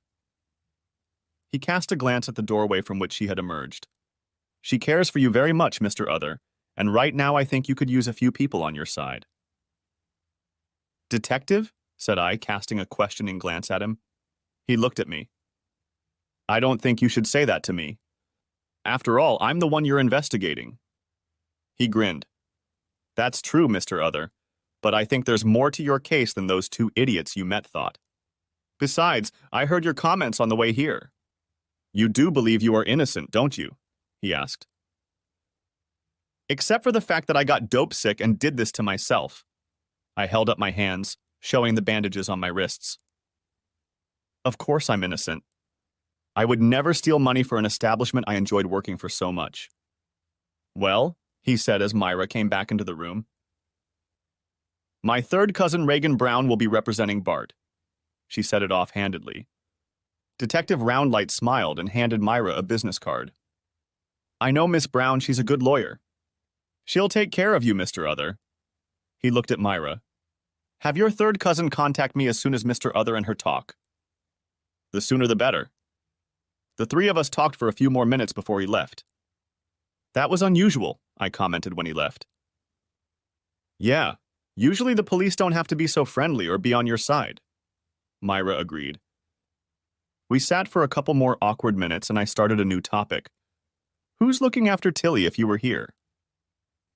Speaker 1: He cast a glance at the doorway from which she had emerged. She cares for you very much, Mr. Other, and right now I think you could use a few people on your side. Detective? Said I, casting a questioning glance at him. He looked at me. I don't think you should say that to me. After all, I'm the one you're investigating. He grinned. That's true, Mr. Other, but I think there's more to your case than those two idiots you met thought. Besides, I heard your comments on the way here. You do believe you are innocent, don't you? He asked. Except for the fact that I got dope sick and did this to myself. I held up my hands, showing the bandages on my wrists. Of course I'm innocent. I would never steal money for an establishment I enjoyed working for so much. Well, he said as Myra came back into the room. My third cousin Reagan Brown will be representing Bart. She said it offhandedly. Detective Roundlight smiled and handed Myra a business card. I know Miss Brown, she's a good lawyer. She'll take care of you, Mr. Other. He looked at Myra. Have your third cousin contact me as soon as Mr. Other and her talk. The sooner the better. The three of us talked for a few more minutes before he left. That was unusual, I commented when he left. Yeah, usually the police don't have to be so friendly or be on your side. Myra agreed. We sat for a couple more awkward minutes and I started a new topic. Who's looking after Tilly if you were here?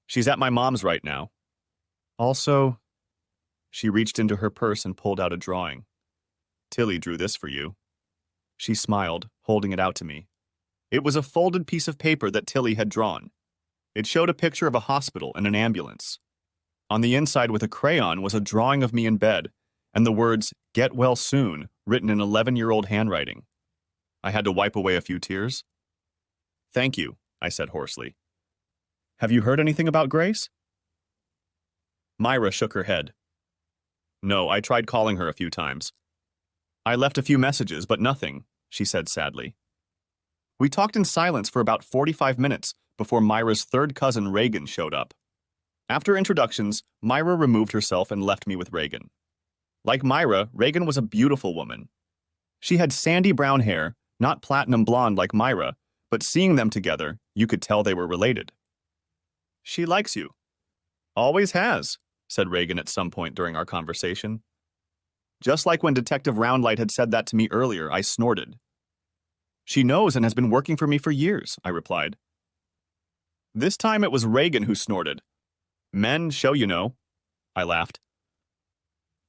Speaker 1: She's at my mom's right now. Also, she reached into her purse and pulled out a drawing. Tilly drew this for you. She smiled, holding it out to me. It was a folded piece of paper that Tilly had drawn. It showed a picture of a hospital and an ambulance. On the inside with a crayon was a drawing of me in bed, and the words, "Get well soon," written in 11-year-old handwriting. I had to wipe away a few tears. Thank you, I said hoarsely. Have you heard anything about Grace? Myra shook her head. No, I tried calling her a few times. I left a few messages, but nothing, she said sadly. We talked in silence for about 45 minutes before Myra's third cousin Reagan showed up. After introductions, Myra removed herself and left me with Reagan. Like Myra, Reagan was a beautiful woman. She had sandy brown hair, not platinum blonde like Myra, but seeing them together, you could tell they were related. She likes you. Always has, said Reagan at some point during our conversation. Just like when Detective Roundlight had said that to me earlier, I snorted. She knows and has been working for me for years, I replied. This time it was Reagan who snorted. Men show, you know. I laughed.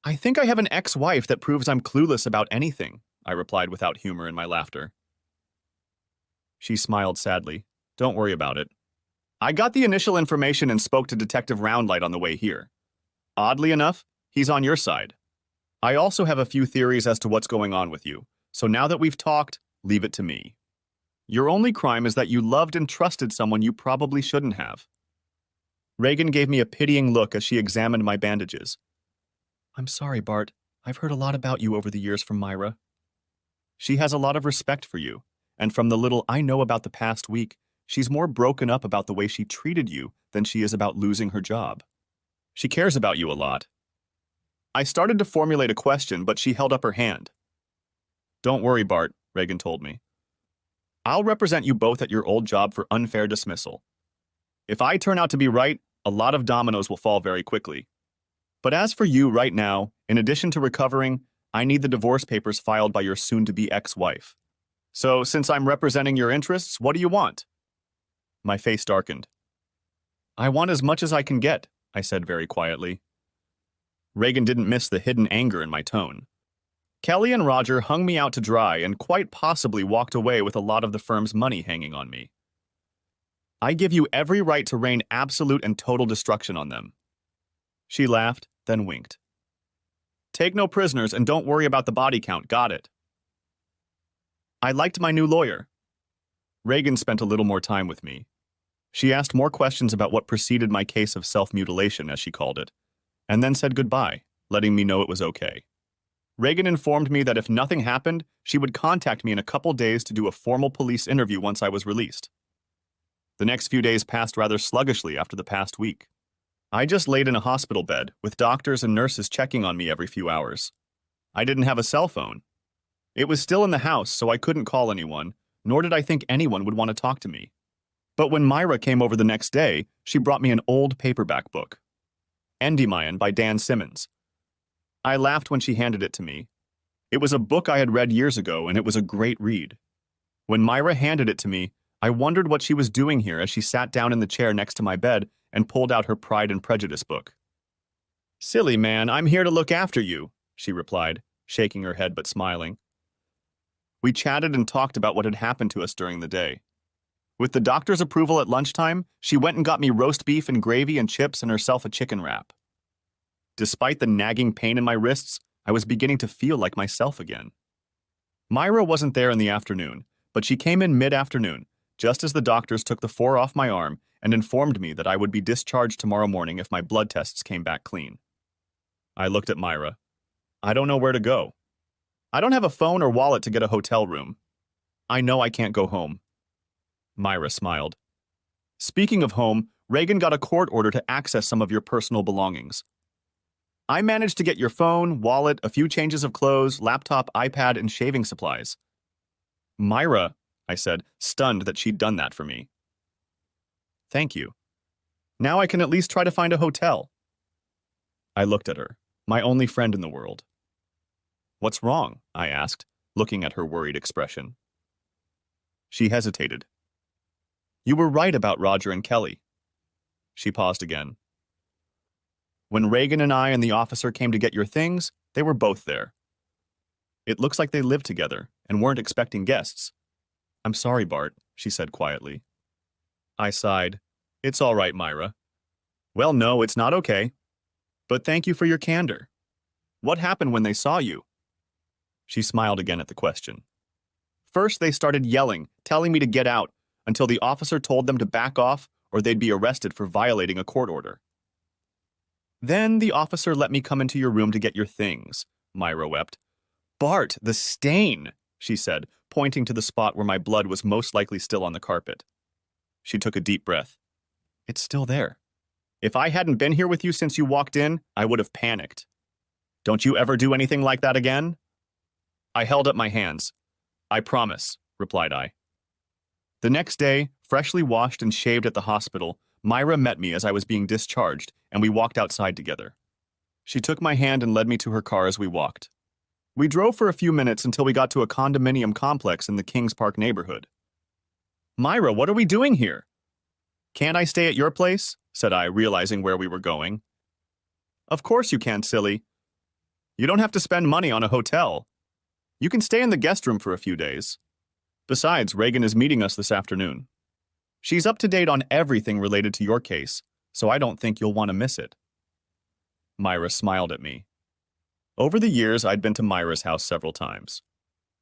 Speaker 1: I think I have an ex-wife that proves I'm clueless about anything, I replied without humor in my laughter. She smiled sadly. Don't worry about it. I got the initial information and spoke to Detective Roundlight on the way here. Oddly enough, he's on your side. I also have a few theories as to what's going on with you, so now that we've talked, leave it to me. Your only crime is that you loved and trusted someone you probably shouldn't have. Reagan gave me a pitying look as she examined my bandages. I'm sorry, Bart. I've heard a lot about you over the years from Myra. She has a lot of respect for you, and from the little I know about the past week, she's more broken up about the way she treated you than she is about losing her job. She cares about you a lot. I started to formulate a question, but she held up her hand. Don't worry, Bart, Reagan told me. I'll represent you both at your old job for unfair dismissal. If I turn out to be right, a lot of dominoes will fall very quickly. But as for you right now, in addition to recovering, I need the divorce papers filed by your soon-to-be ex-wife. So, since I'm representing your interests, what do you want? My face darkened. I want as much as I can get, I said very quietly. Reagan didn't miss the hidden anger in my tone. Kelly and Roger hung me out to dry and quite possibly walked away with a lot of the firm's money hanging on me. I give you every right to rain absolute and total destruction on them. She laughed, then winked. Take no prisoners and don't worry about the body count, got it? I liked my new lawyer. Reagan spent a little more time with me. She asked more questions about what preceded my case of self-mutilation, as she called it, and then said goodbye, letting me know it was okay. Reagan informed me that if nothing happened, she would contact me in a couple days to do a formal police interview once I was released. The next few days passed rather sluggishly after the past week. I just laid in a hospital bed, with doctors and nurses checking on me every few hours. I didn't have a cell phone. It was still in the house, so I couldn't call anyone, nor did I think anyone would want to talk to me. But when Myra came over the next day, she brought me an old paperback book. Endymion by Dan Simmons. I laughed when she handed it to me. It was a book I had read years ago, and it was a great read. When Myra handed it to me, I wondered what she was doing here as she sat down in the chair next to my bed and pulled out her Pride and Prejudice book. Silly man, I'm here to look after you, she replied, shaking her head but smiling. We chatted and talked about what had happened to us during the day. With the doctor's approval at lunchtime, she went and got me roast beef and gravy and chips and herself a chicken wrap. Despite the nagging pain in my wrists, I was beginning to feel like myself again. Myra wasn't there in the afternoon, but she came in mid-afternoon, just as the doctors took the 4 off my arm and informed me that I would be discharged tomorrow morning if my blood tests came back clean. I looked at Myra. I don't know where to go. I don't have a phone or wallet to get a hotel room. I know I can't go home. Myra smiled. Speaking of home, Reagan got a court order to access some of your personal belongings. I managed to get your phone, wallet, a few changes of clothes, laptop, iPad, and shaving supplies. Myra, I said, stunned that she'd done that for me. Thank you. Now I can at least try to find a hotel. I looked at her, my only friend in the world. What's wrong? I asked, looking at her worried expression. She hesitated. You were right about Roger and Kelly. She paused again. When Reagan and I and the officer came to get your things, they were both there. It looks like they lived together and weren't expecting guests. I'm sorry, Bart, she said quietly. I sighed. It's all right, Myra. Well, no, it's not okay. But thank you for your candor. What happened when they saw you? She smiled again at the question. First, they started yelling, telling me to get out, until the officer told them to back off or they'd be arrested for violating a court order. Then the officer let me come into your room to get your things, Myra wept. Bart, the stain, she said, pointing to the spot where my blood was most likely still on the carpet. She took a deep breath. It's still there. If I hadn't been here with you since you walked in, I would have panicked. Don't you ever do anything like that again? I held up my hands. I promise, replied I. The next day, freshly washed and shaved at the hospital, Myra met me as I was being discharged, and we walked outside together. She took my hand and led me to her car as we walked. We drove for a few minutes until we got to a condominium complex in the Kings Park neighborhood. Myra, what are we doing here? Can't I stay at your place? Said I, realizing where we were going. Of course you can, silly. You don't have to spend money on a hotel. You can stay in the guest room for a few days. Besides, Reagan is meeting us this afternoon. She's up to date on everything related to your case, so I don't think you'll want to miss it. Myra smiled at me. Over the years, I'd been to Myra's house several times.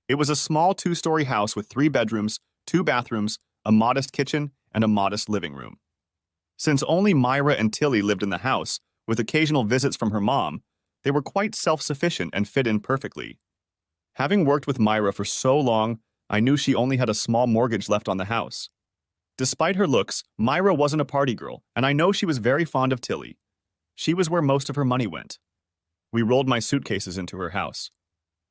Speaker 1: It was a small 2-story house with 3 bedrooms, 2 bathrooms, a modest kitchen, and a modest living room. Since only Myra and Tilly lived in the house, with occasional visits from her mom, they were quite self-sufficient and fit in perfectly. Having worked with Myra for so long, I knew she only had a small mortgage left on the house. Despite her looks, Myra wasn't a party girl, and I know she was very fond of Tilly. She was where most of her money went. We rolled my suitcases into her house.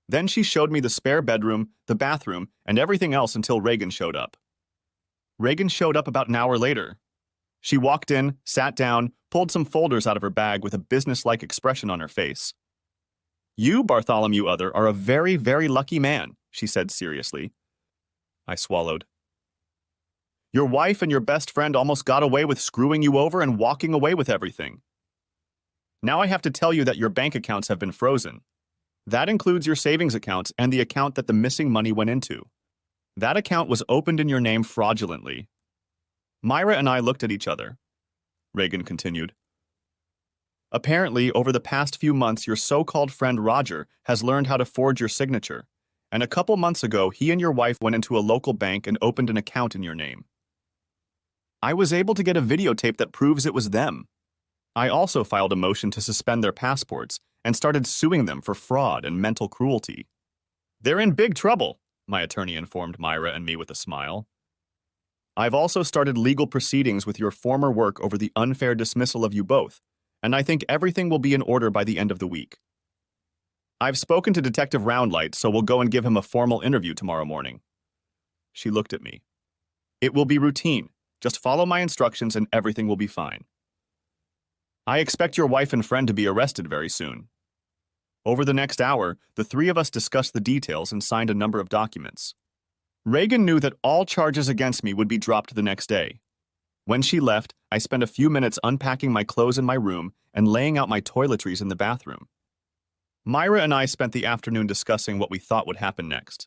Speaker 1: Then she showed me the spare bedroom, the bathroom, and everything else until Reagan showed up. Reagan showed up about an hour later. She walked in, sat down, pulled some folders out of her bag with a businesslike expression on her face. You, Bartholomew Other, are a very, very lucky man, she said seriously. I swallowed. Your wife and your best friend almost got away with screwing you over and walking away with everything. Now I have to tell you that your bank accounts have been frozen. That includes your savings accounts and the account that the missing money went into. That account was opened in your name fraudulently. Myra and I looked at each other. Reagan continued. Apparently, over the past few months, your so-called friend Roger has learned how to forge your signature, and a couple months ago, he and your wife went into a local bank and opened an account in your name. I was able to get a videotape that proves it was them. I also filed a motion to suspend their passports and started suing them for fraud and mental cruelty. They're in big trouble, my attorney informed Myra and me with a smile. I've also started legal proceedings with your former work over the unfair dismissal of you both, and I think everything will be in order by the end of the week. I've spoken to Detective Roundlight, so we'll go and give him a formal interview tomorrow morning. She looked at me. It will be routine. Just follow my instructions and everything will be fine. I expect your wife and friend to be arrested very soon. Over the next hour, the 3 of us discussed the details and signed a number of documents. Reagan knew that all charges against me would be dropped the next day. When she left, I spent a few minutes unpacking my clothes in my room and laying out my toiletries in the bathroom. Myra and I spent the afternoon discussing what we thought would happen next.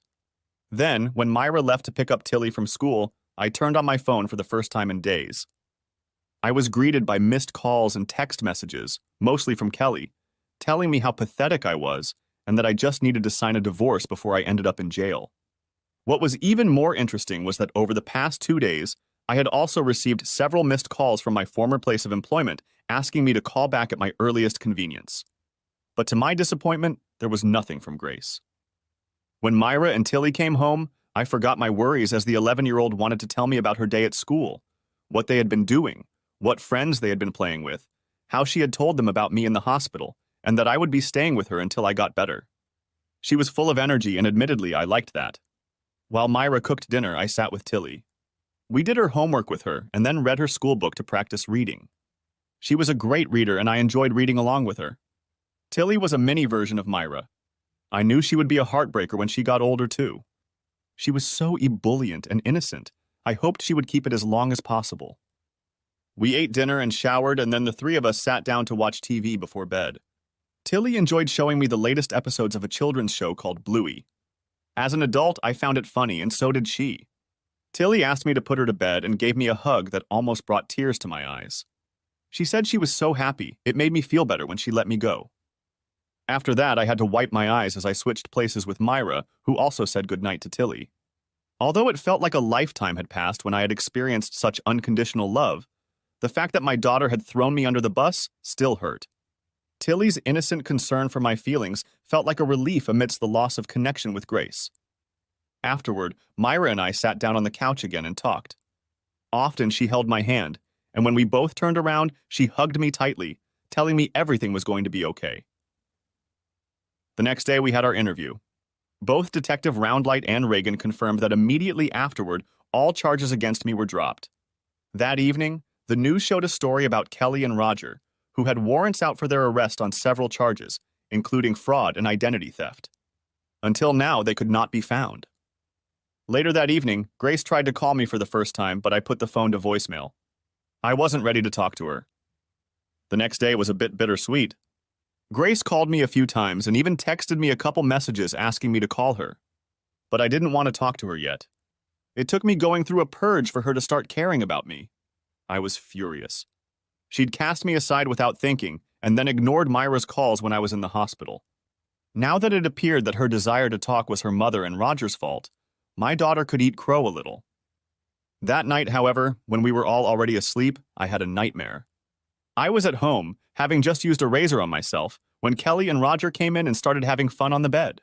Speaker 1: Then, when Myra left to pick up Tilly from school, I turned on my phone for the first time in days. I was greeted by missed calls and text messages, mostly from Kelly, telling me how pathetic I was and that I just needed to sign a divorce before I ended up in jail. What was even more interesting was that over the past 2 days, I had also received several missed calls from my former place of employment asking me to call back at my earliest convenience. But to my disappointment, there was nothing from Grace. When Myra and Tilly came home, I forgot my worries as the 11-year-old wanted to tell me about her day at school, what they had been doing, what friends they had been playing with, how she had told them about me in the hospital, and that I would be staying with her until I got better. She was full of energy, and admittedly, I liked that. While Myra cooked dinner, I sat with Tilly. We did her homework with her and then read her school book to practice reading. She was a great reader, and I enjoyed reading along with her. Tilly was a mini version of Myra. I knew she would be a heartbreaker when she got older, too. She was so ebullient and innocent. I hoped she would keep it as long as possible. We ate dinner and showered, and then the three of us sat down to watch TV before bed. Tilly enjoyed showing me the latest episodes of a children's show called Bluey. As an adult, I found it funny, and so did she. Tilly asked me to put her to bed and gave me a hug that almost brought tears to my eyes. She said she was so happy, it made me feel better when she let me go. After that, I had to wipe my eyes as I switched places with Myra, who also said goodnight to Tilly. Although it felt like a lifetime had passed when I had experienced such unconditional love, the fact that my daughter had thrown me under the bus still hurt. Tilly's innocent concern for my feelings felt like a relief amidst the loss of connection with Grace. Afterward, Myra and I sat down on the couch again and talked. Often she held my hand, and when we both turned around, she hugged me tightly, telling me everything was going to be okay. The next day, we had our interview. Both Detective Roundlight and Reagan confirmed that immediately afterward, all charges against me were dropped. That evening, the news showed a story about Kelly and Roger, who had warrants out for their arrest on several charges, including fraud and identity theft. Until now, they could not be found. Later that evening, Grace tried to call me for the first time, but I put the phone to voicemail. I wasn't ready to talk to her. The next day was a bit bittersweet. Grace called me a few times and even texted me a couple messages asking me to call her. But I didn't want to talk to her yet. It took me going through a purge for her to start caring about me. I was furious. She'd cast me aside without thinking and then ignored Myra's calls when I was in the hospital. Now that it appeared that her desire to talk was her mother and Roger's fault, my daughter could eat crow a little. That night, however, when we were all already asleep, I had a nightmare. I was at home, having just used a razor on myself, when Kelly and Roger came in and started having fun on the bed.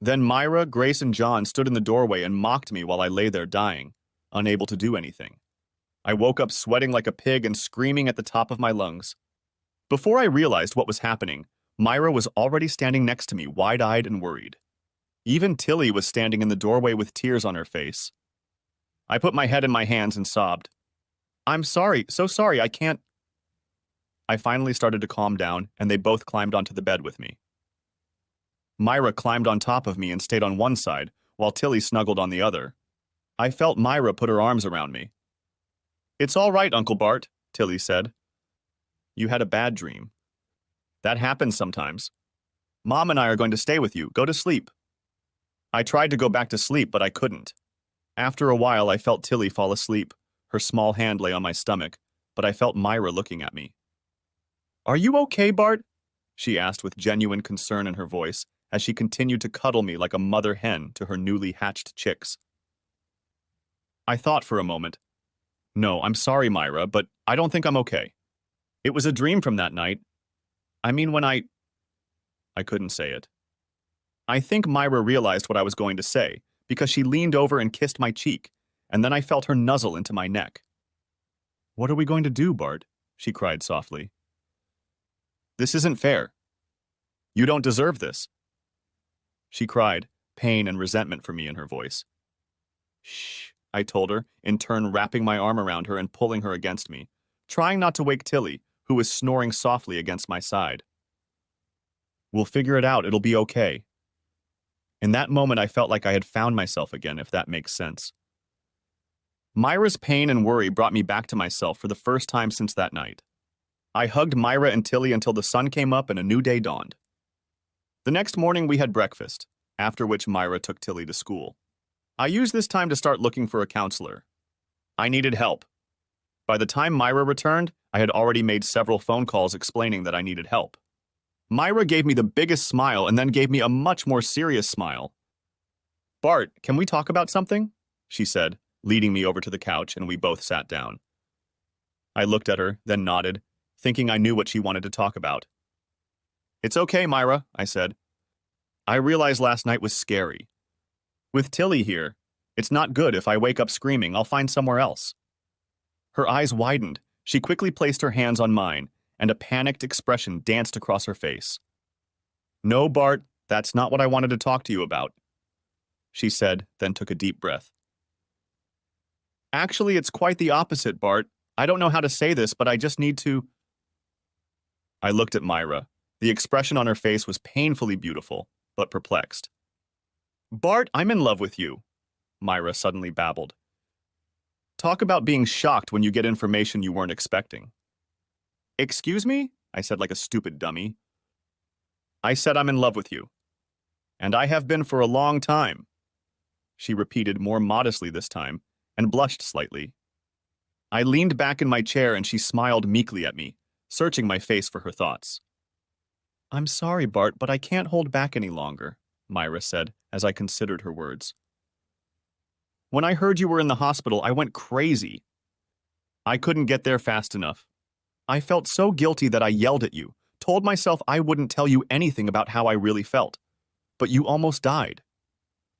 Speaker 1: Then Myra, Grace, and John stood in the doorway and mocked me while I lay there dying, unable to do anything. I woke up sweating like a pig and screaming at the top of my lungs. Before I realized what was happening, Myra was already standing next to me, wide-eyed and worried. Even Tilly was standing in the doorway with tears on her face. I put my head in my hands and sobbed. "I'm sorry, so sorry, I can't..." I finally started to calm down, and they both climbed onto the bed with me. Myra climbed on top of me and stayed on one side, while Tilly snuggled on the other. I felt Myra put her arms around me. "It's all right, Uncle Bart," Tilly said. "You had a bad dream. That happens sometimes. Mom and I are going to stay with you. Go to sleep." I tried to go back to sleep, but I couldn't. After a while, I felt Tilly fall asleep. Her small hand lay on my stomach, but I felt Myra looking at me. "Are you okay, Bart?" she asked with genuine concern in her voice as she continued to cuddle me like a mother hen to her newly hatched chicks. I thought for a moment. "No, I'm sorry, Myra, but I don't think I'm okay. It was a dream from that night. I mean, when I couldn't say it. I think Myra realized what I was going to say, because she leaned over and kissed my cheek, and then I felt her nuzzle into my neck. "What are we going to do, Bart?" she cried softly. "This isn't fair. You don't deserve this." She cried, pain and resentment for me in her voice. "Shh," I told her, in turn wrapping my arm around her and pulling her against me, trying not to wake Tilly, who was snoring softly against my side. "We'll figure it out. It'll be okay." In that moment, I felt like I had found myself again, if that makes sense. Myra's pain and worry brought me back to myself for the first time since that night. I hugged Myra and Tilly until the sun came up and a new day dawned. The next morning, we had breakfast, after which Myra took Tilly to school. I used this time to start looking for a counselor. I needed help. By the time Myra returned, I had already made several phone calls explaining that I needed help. Myra gave me the biggest smile and then gave me a much more serious smile. Bart, can we talk about something? She said, leading me over to the couch, and we both sat down. I looked at her, then nodded, thinking I knew what she wanted to talk about. It's okay, Myra, I said. I realized last night was scary. With Tilly here, it's not good if I wake up screaming. I'll find somewhere else. Her eyes widened. She quickly placed her hands on mine, and a panicked expression danced across her face. No, Bart, that's not what I wanted to talk to you about, she said, then took a deep breath. Actually, it's quite the opposite, Bart. I don't know how to say this, but I just need to... I looked at Myra. The expression on her face was painfully beautiful, but perplexed. Bart, I'm in love with you, Myra suddenly babbled. Talk about being shocked when you get information you weren't expecting. Excuse me? I said like a stupid dummy. I said I'm in love with you. And I have been for a long time, she repeated more modestly this time, and blushed slightly. I leaned back in my chair and she smiled meekly at me, searching my face for her thoughts. I'm sorry, Bart, but I can't hold back any longer, Myra said, as I considered her words. When I heard you were in the hospital, I went crazy. I couldn't get there fast enough. I felt so guilty that I yelled at you, told myself I wouldn't tell you anything about how I really felt. But you almost died.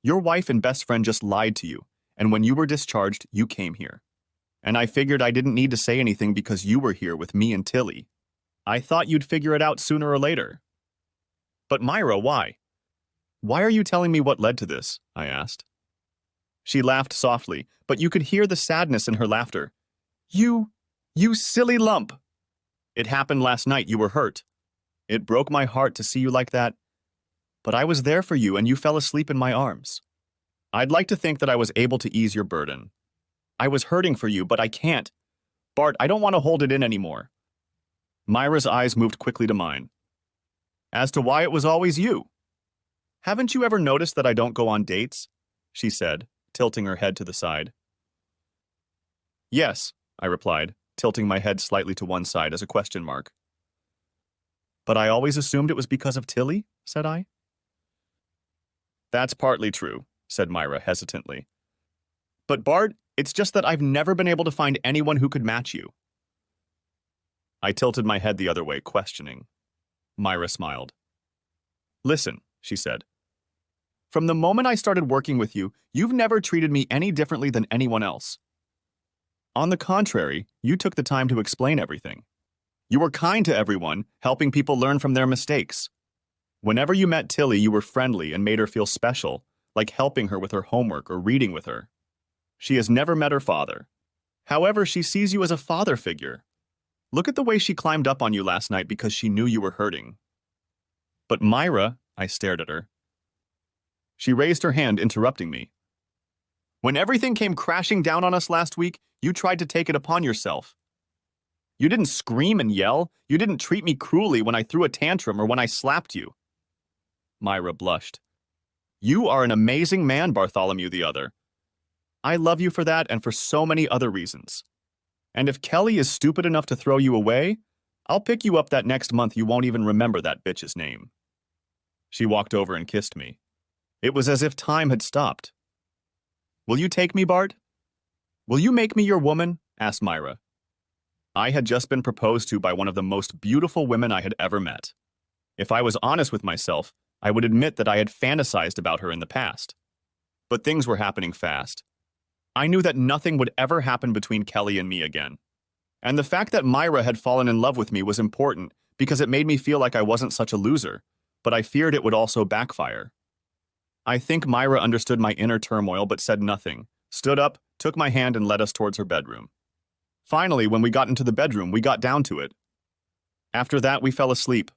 Speaker 1: Your wife and best friend just lied to you, and when you were discharged, you came here. And I figured I didn't need to say anything because you were here with me and Tilly. I thought you'd figure it out sooner or later. But Myra, why? Why are you telling me what led to this? I asked. She laughed softly, but you could hear the sadness in her laughter. You silly lump. It happened last night. You were hurt. It broke my heart to see you like that. But I was there for you and you fell asleep in my arms. I'd like to think that I was able to ease your burden. I was hurting for you, but I can't. Bart, I don't want to hold it in anymore. Myra's eyes moved quickly to mine. As to why it was always you. Haven't you ever noticed that I don't go on dates? She said, tilting her head to the side. Yes, I replied, tilting my head slightly to one side as a question mark. But I always assumed it was because of Tilly, said I. That's partly true, said Myra hesitantly. But Bart, it's just that I've never been able to find anyone who could match you. I tilted my head the other way, questioning. Myra smiled. Listen, she said. From the moment I started working with you, you've never treated me any differently than anyone else. On the contrary, you took the time to explain everything. You were kind to everyone, helping people learn from their mistakes. Whenever you met Tilly, you were friendly and made her feel special, like helping her with her homework or reading with her. She has never met her father. However, she sees you as a father figure. Look at the way she climbed up on you last night because she knew you were hurting. But Myra, I stared at her. She raised her hand, interrupting me. When everything came crashing down on us last week, you tried to take it upon yourself. You didn't scream and yell. You didn't treat me cruelly when I threw a tantrum or when I slapped you. Myra blushed. You are an amazing man, Bartholomew the other. I love you for that and for so many other reasons. And if Kelly is stupid enough to throw you away, I'll pick you up that next month you won't even remember that bitch's name. She walked over and kissed me. It was as if time had stopped. Will you take me, Bart? Will you make me your woman? Asked Myra. I had just been proposed to by one of the most beautiful women I had ever met. If I was honest with myself, I would admit that I had fantasized about her in the past. But things were happening fast. I knew that nothing would ever happen between Kelly and me again. And the fact that Myra had fallen in love with me was important because it made me feel like I wasn't such a loser, but I feared it would also backfire. I think Myra understood my inner turmoil but said nothing, stood up, took my hand and led us towards her bedroom. Finally, when we got into the bedroom, we got down to it. After that, we fell asleep.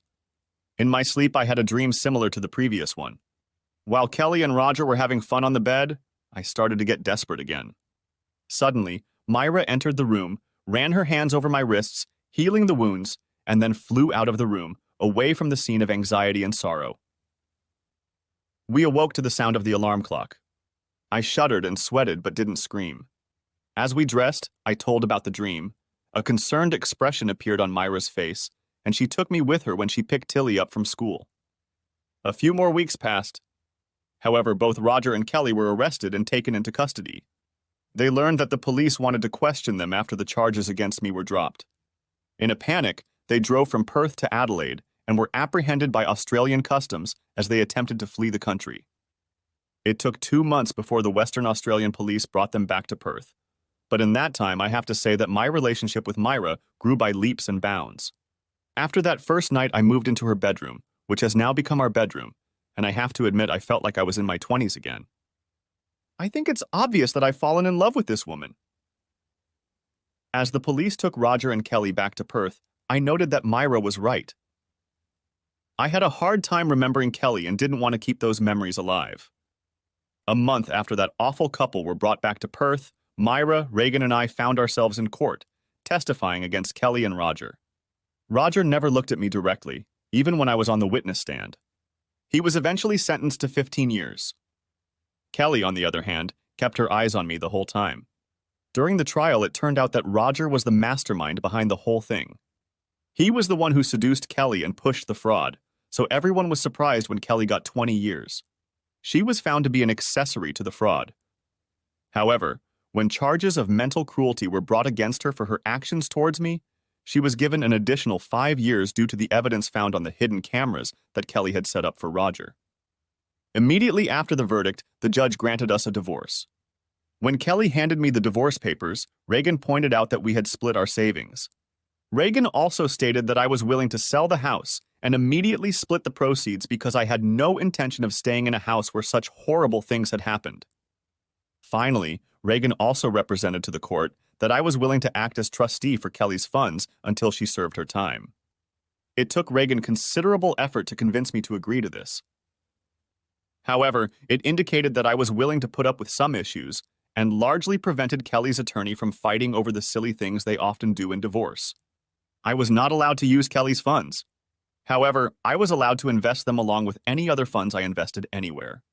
Speaker 1: In my sleep, I had a dream similar to the previous one. While Kelly and Roger were having fun on the bed, I started to get desperate again. Suddenly, Myra entered the room, ran her hands over my wrists, healing the wounds, and then flew out of the room, away from the scene of anxiety and sorrow. We awoke to the sound of the alarm clock. I shuddered and sweated but didn't scream. As we dressed, I told about the dream. A concerned expression appeared on Myra's face, and she took me with her when she picked Tilly up from school. A few more weeks passed. However, both Roger and Kelly were arrested and taken into custody. They learned that the police wanted to question them after the charges against me were dropped. In a panic, they drove from Perth to Adelaide and were apprehended by Australian customs as they attempted to flee the country. It took 2 months before the Western Australian police brought them back to Perth. But in that time, I have to say that my relationship with Myra grew by leaps and bounds. After that first night, I moved into her bedroom, which has now become our bedroom, and I have to admit I felt like I was in my 20s again. I think it's obvious that I've fallen in love with this woman. As the police took Roger and Kelly back to Perth, I noted that Myra was right. I had a hard time remembering Kelly and didn't want to keep those memories alive. A month after that awful couple were brought back to Perth, Myra, Reagan, and I found ourselves in court, testifying against Kelly and Roger. Roger never looked at me directly, even when I was on the witness stand. He was eventually sentenced to 15 years. Kelly, on the other hand, kept her eyes on me the whole time. During the trial, it turned out that Roger was the mastermind behind the whole thing. He was the one who seduced Kelly and pushed the fraud, so everyone was surprised when Kelly got 20 years. She was found to be an accessory to the fraud. However, when charges of mental cruelty were brought against her for her actions towards me, she was given an additional 5 years due to the evidence found on the hidden cameras that Kelly had set up for Roger. Immediately after the verdict, the judge granted us a divorce. When Kelly handed me the divorce papers, Reagan pointed out that we had split our savings. Reagan also stated that I was willing to sell the house and immediately split the proceeds because I had no intention of staying in a house where such horrible things had happened. Finally, Reagan also represented to the court that I was willing to act as trustee for Kelly's funds until she served her time. It took Reagan considerable effort to convince me to agree to this. However, it indicated that I was willing to put up with some issues and largely prevented Kelly's attorney from fighting over the silly things they often do in divorce. I was not allowed to use Kelly's funds. However, I was allowed to invest them along with any other funds I invested anywhere.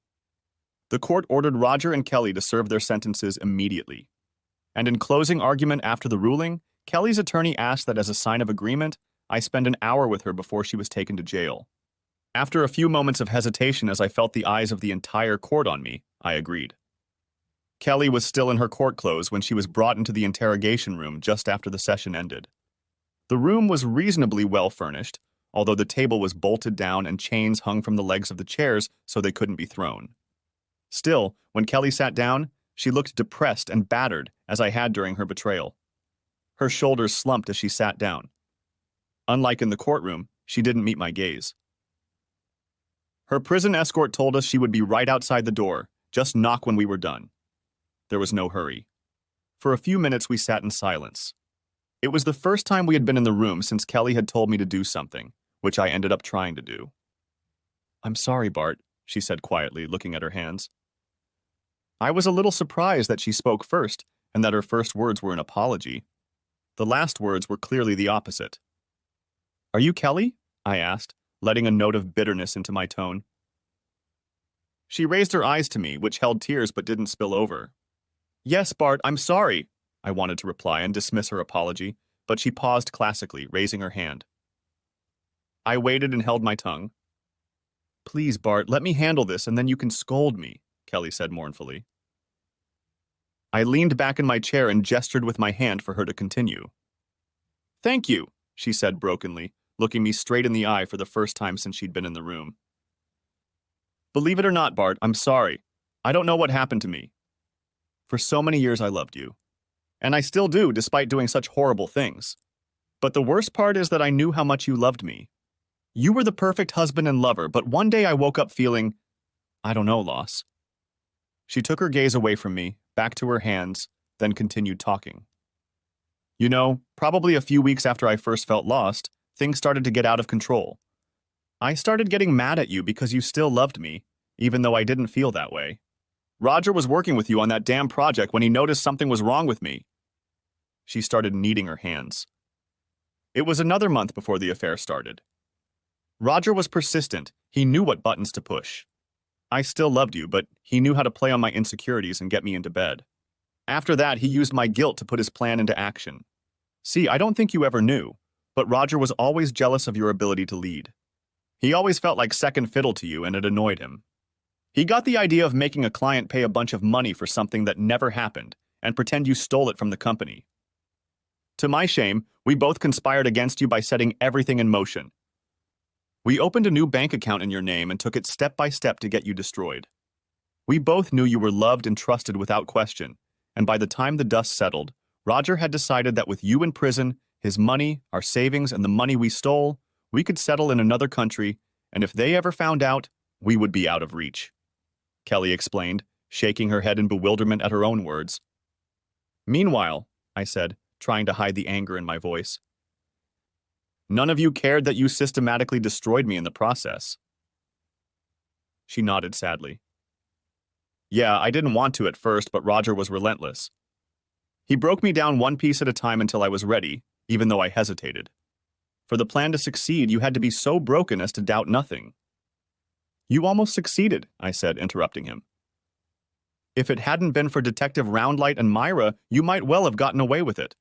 Speaker 1: The court ordered Roger and Kelly to serve their sentences immediately. And in closing argument after the ruling, Kelly's attorney asked that as a sign of agreement, I spend an hour with her before she was taken to jail. After a few moments of hesitation as I felt the eyes of the entire court on me, I agreed. Kelly was still in her court clothes when she was brought into the interrogation room just after the session ended. The room was reasonably well furnished, although the table was bolted down and chains hung from the legs of the chairs so they couldn't be thrown. Still, when Kelly sat down, she looked depressed and battered as I had during her betrayal. Her shoulders slumped as she sat down. Unlike in the courtroom, she didn't meet my gaze. Her prison escort told us she would be right outside the door, just knock when we were done. There was no hurry. For a few minutes we sat in silence. It was the first time we had been in the room since Kelly had told me to do something, which I ended up trying to do. "I'm sorry, Bart," she said quietly, looking at her hands. I was a little surprised that she spoke first, and that her first words were an apology. The last words were clearly the opposite. "Are you Kelly?" I asked, letting a note of bitterness into my tone. She raised her eyes to me, which held tears but didn't spill over. "Yes, Bart, I'm sorry," I wanted to reply and dismiss her apology, but she paused classically, raising her hand. I waited and held my tongue. "Please, Bart, let me handle this and then you can scold me," Kelly said mournfully. I leaned back in my chair and gestured with my hand for her to continue. "Thank you," she said brokenly, looking me straight in the eye for the first time since she'd been in the room. "Believe it or not, Bart, I'm sorry. I don't know what happened to me. For so many years I loved you. And I still do, despite doing such horrible things. But the worst part is that I knew how much you loved me. You were the perfect husband and lover, but one day I woke up feeling, I don't know, loss." She took her gaze away from me, back to her hands, then continued talking. "You know, probably a few weeks after I first felt lost, things started to get out of control. I started getting mad at you because you still loved me, even though I didn't feel that way. Roger was working with you on that damn project when he noticed something was wrong with me." She started kneading her hands. It was another month before the affair started. Roger was persistent. He knew what buttons to push. I still loved you, but he knew how to play on my insecurities and get me into bed. After that, he used my guilt to put his plan into action. See, I don't think you ever knew, but Roger was always jealous of your ability to lead. He always felt like second fiddle to you, and it annoyed him. He got the idea of making a client pay a bunch of money for something that never happened and pretend you stole it from the company. To my shame, we both conspired against you by setting everything in motion. We opened a new bank account in your name and took it step by step to get you destroyed. We both knew you were loved and trusted without question, and by the time the dust settled, Roger had decided that with you in prison, his money, our savings, and the money we stole, we could settle in another country, and if they ever found out, we would be out of reach. Kelly explained, shaking her head in bewilderment at her own words. Meanwhile, I said, trying to hide the anger in my voice, none of you cared that you systematically destroyed me in the process. She nodded sadly. Yeah, I didn't want to at first, but Roger was relentless. He broke me down one piece at a time until I was ready, even though I hesitated. For the plan to succeed, you had to be so broken as to doubt nothing. You almost succeeded, I said, interrupting him. If it hadn't been for Detective Roundlight and Myra, you might well have gotten away with it.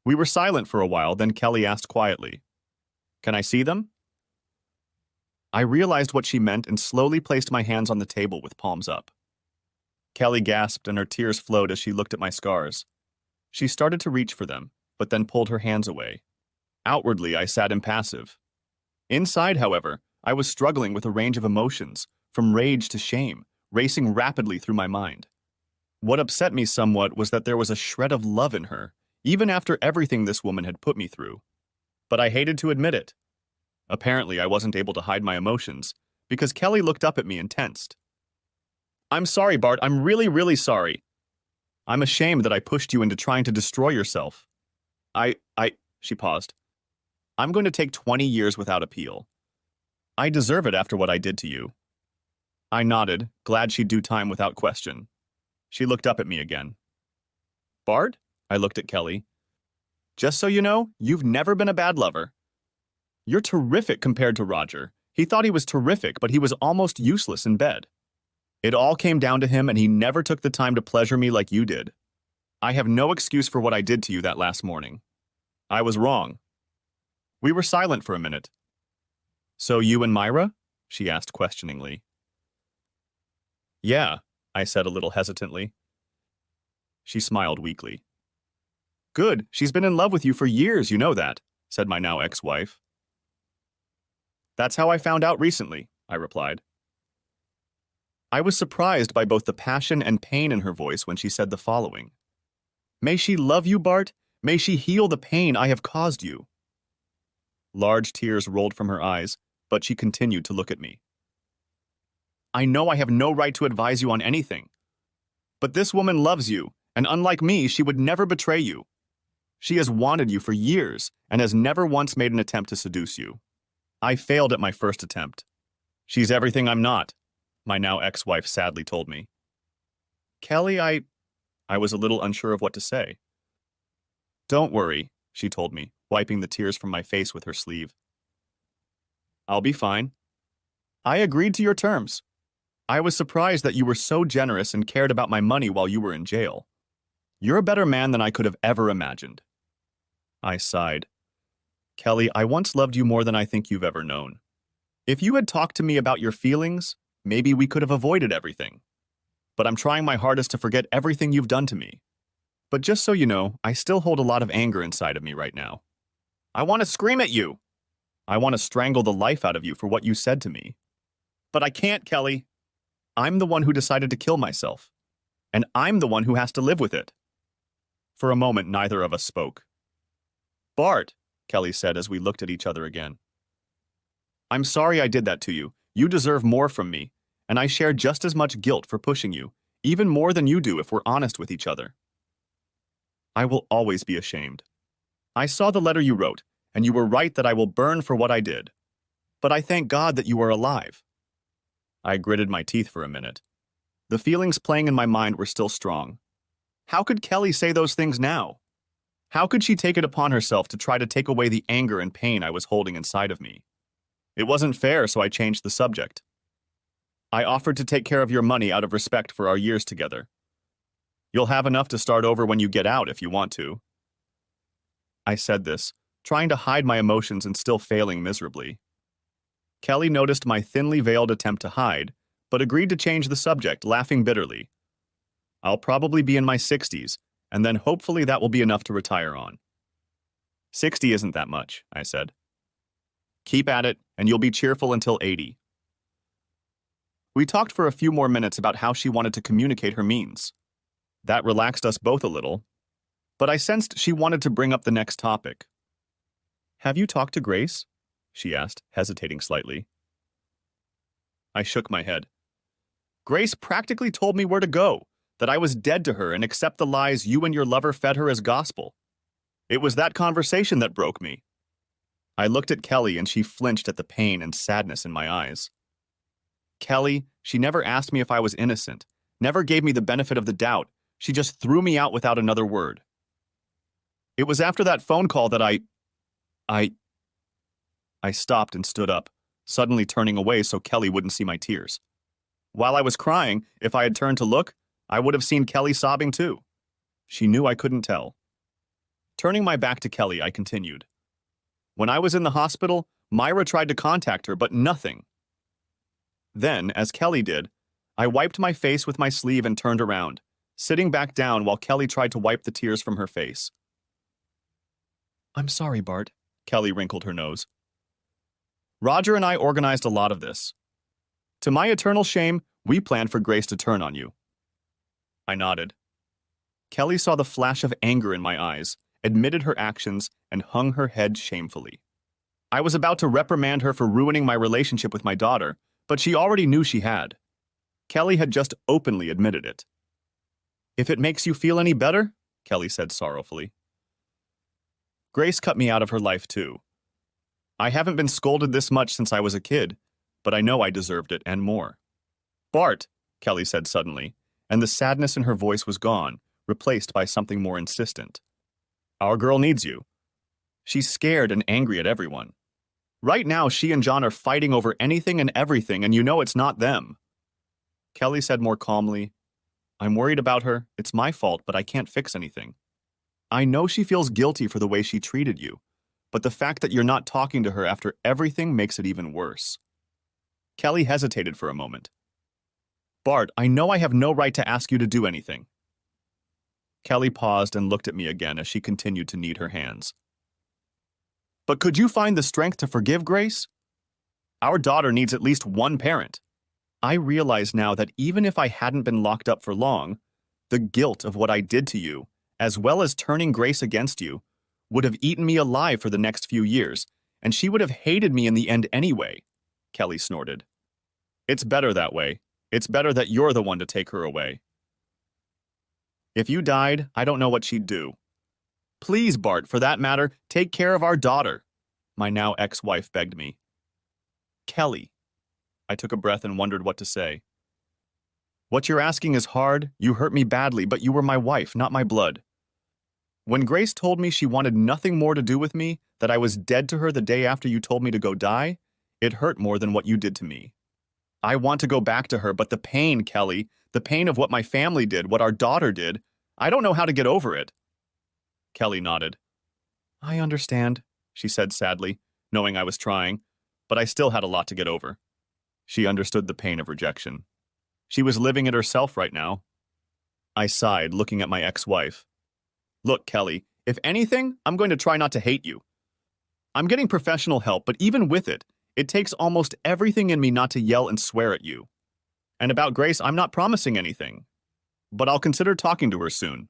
Speaker 1: We were silent for a while, then Kelly asked quietly, Can I see them? I realized what she meant and slowly placed my hands on the table with palms up. Kelly gasped and her tears flowed as she looked at my scars. She started to reach for them, but then pulled her hands away. Outwardly, I sat impassive. Inside, however, I was struggling with a range of emotions, from rage to shame, racing rapidly through my mind. What upset me somewhat was that there was a shred of love in her, even after everything this woman had put me through. But I hated to admit it. Apparently, I wasn't able to hide my emotions, because Kelly looked up at me and tensed. I'm sorry, Bart. I'm really, really sorry. I'm ashamed that I pushed you into trying to destroy yourself. She paused. I'm going to take 20 years without appeal. I deserve it after what I did to you. I nodded, glad she'd do time without question. She looked up at me again. Bart? I looked at Kelly. Just so you know, you've never been a bad lover. You're terrific compared to Roger. He thought he was terrific, but he was almost useless in bed. It all came down to him, and he never took the time to pleasure me like you did. I have no excuse for what I did to you that last morning. I was wrong. We were silent for a minute. So you and Myra? She asked questioningly. Yeah, I said a little hesitantly. She smiled weakly. Good, she's been in love with you for years, you know that, said my now ex-wife. That's how I found out recently, I replied. I was surprised by both the passion and pain in her voice when she said the following. May she love you, Bart. May she heal the pain I have caused you. Large tears rolled from her eyes, but she continued to look at me. I know I have no right to advise you on anything. But this woman loves you, and unlike me, she would never betray you. She has wanted you for years and has never once made an attempt to seduce you. I failed at my first attempt. She's everything I'm not, my now ex-wife sadly told me. Kelly, I was a little unsure of what to say. Don't worry, she told me, wiping the tears from my face with her sleeve. I'll be fine. I agreed to your terms. I was surprised that you were so generous and cared about my money while you were in jail. You're a better man than I could have ever imagined. I sighed. Kelly, I once loved you more than I think you've ever known. If you had talked to me about your feelings, maybe we could have avoided everything. But I'm trying my hardest to forget everything you've done to me. But just so you know, I still hold a lot of anger inside of me right now. I want to scream at you. I want to strangle the life out of you for what you said to me. But I can't, Kelly. I'm the one who decided to kill myself. And I'm the one who has to live with it. For a moment, neither of us spoke. Bart, Kelly said as we looked at each other again. I'm sorry I did that to you. You deserve more from me, and I share just as much guilt for pushing you, even more than you do if we're honest with each other. I will always be ashamed. I saw the letter you wrote, and you were right that I will burn for what I did. But I thank God that you are alive. I gritted my teeth for a minute. The feelings playing in my mind were still strong. How could Kelly say those things now? How could she take it upon herself to try to take away the anger and pain I was holding inside of me? It wasn't fair, so I changed the subject. I offered to take care of your money out of respect for our years together. You'll have enough to start over when you get out if you want to. I said this, trying to hide my emotions and still failing miserably. Kelly noticed my thinly veiled attempt to hide, but agreed to change the subject, laughing bitterly. I'll probably be in my 60s, and then hopefully that will be enough to retire on. 60 isn't that much, I said. Keep at it, and you'll be cheerful until 80. We talked for a few more minutes about how she wanted to communicate her means. That relaxed us both a little, but I sensed she wanted to bring up the next topic. Have you talked to Grace? She asked, hesitating slightly. I shook my head. Grace practically told me where to go, that I was dead to her and accept the lies you and your lover fed her as gospel. It was that conversation that broke me. I looked at Kelly and she flinched at the pain and sadness in my eyes. Kelly, she never asked me if I was innocent, never gave me the benefit of the doubt. She just threw me out without another word. It was after that phone call that I stopped and stood up, suddenly turning away so Kelly wouldn't see my tears. While I was crying, if I had turned to look, I would have seen Kelly sobbing too. She knew I couldn't tell. Turning my back to Kelly, I continued. When I was in the hospital, Myra tried to contact her, but nothing. Then, as Kelly did, I wiped my face with my sleeve and turned around, sitting back down while Kelly tried to wipe the tears from her face. I'm sorry, Bart. Kelly wrinkled her nose. Roger and I organized a lot of this. To my eternal shame, we planned for Grace to turn on you. I nodded. Kelly saw the flash of anger in my eyes, admitted her actions, and hung her head shamefully. I was about to reprimand her for ruining my relationship with my daughter, but she already knew she had. Kelly had just openly admitted it. If it makes you feel any better, Kelly said sorrowfully. Grace cut me out of her life too. I haven't been scolded this much since I was a kid, but I know I deserved it and more. Bart, Kelly said suddenly, and the sadness in her voice was gone, replaced by something more insistent. Our girl needs you. She's scared and angry at everyone. Right now, she and John are fighting over anything and everything, and you know it's not them. Kelly said more calmly, I'm worried about her. It's my fault, but I can't fix anything. I know she feels guilty for the way she treated you, but the fact that you're not talking to her after everything makes it even worse. Kelly hesitated for a moment. Bart, I know I have no right to ask you to do anything. Kelly paused and looked at me again as she continued to knead her hands. But could you find the strength to forgive Grace? Our daughter needs at least one parent. I realize now that even if I hadn't been locked up for long, the guilt of what I did to you, as well as turning Grace against you, would have eaten me alive for the next few years, and she would have hated me in the end anyway, Kelly snorted. It's better that way. It's better that you're the one to take her away. If you died, I don't know what she'd do. Please, Bart, for that matter, take care of our daughter, my now ex-wife begged me. Kelly. I took a breath and wondered what to say. What you're asking is hard, you hurt me badly, but you were my wife, not my blood. When Grace told me she wanted nothing more to do with me, that I was dead to her the day after you told me to go die, it hurt more than what you did to me. I want to go back to her, but the pain, Kelly, the pain of what my family did, what our daughter did, I don't know how to get over it. Kelly nodded. I understand, she said sadly, knowing I was trying, but I still had a lot to get over. She understood the pain of rejection. She was living it herself right now. I sighed, looking at my ex-wife. Look, Kelly, if anything, I'm going to try not to hate you. I'm getting professional help, but even with it, it takes almost everything in me not to yell and swear at you. And about Grace, I'm not promising anything, but I'll consider talking to her soon.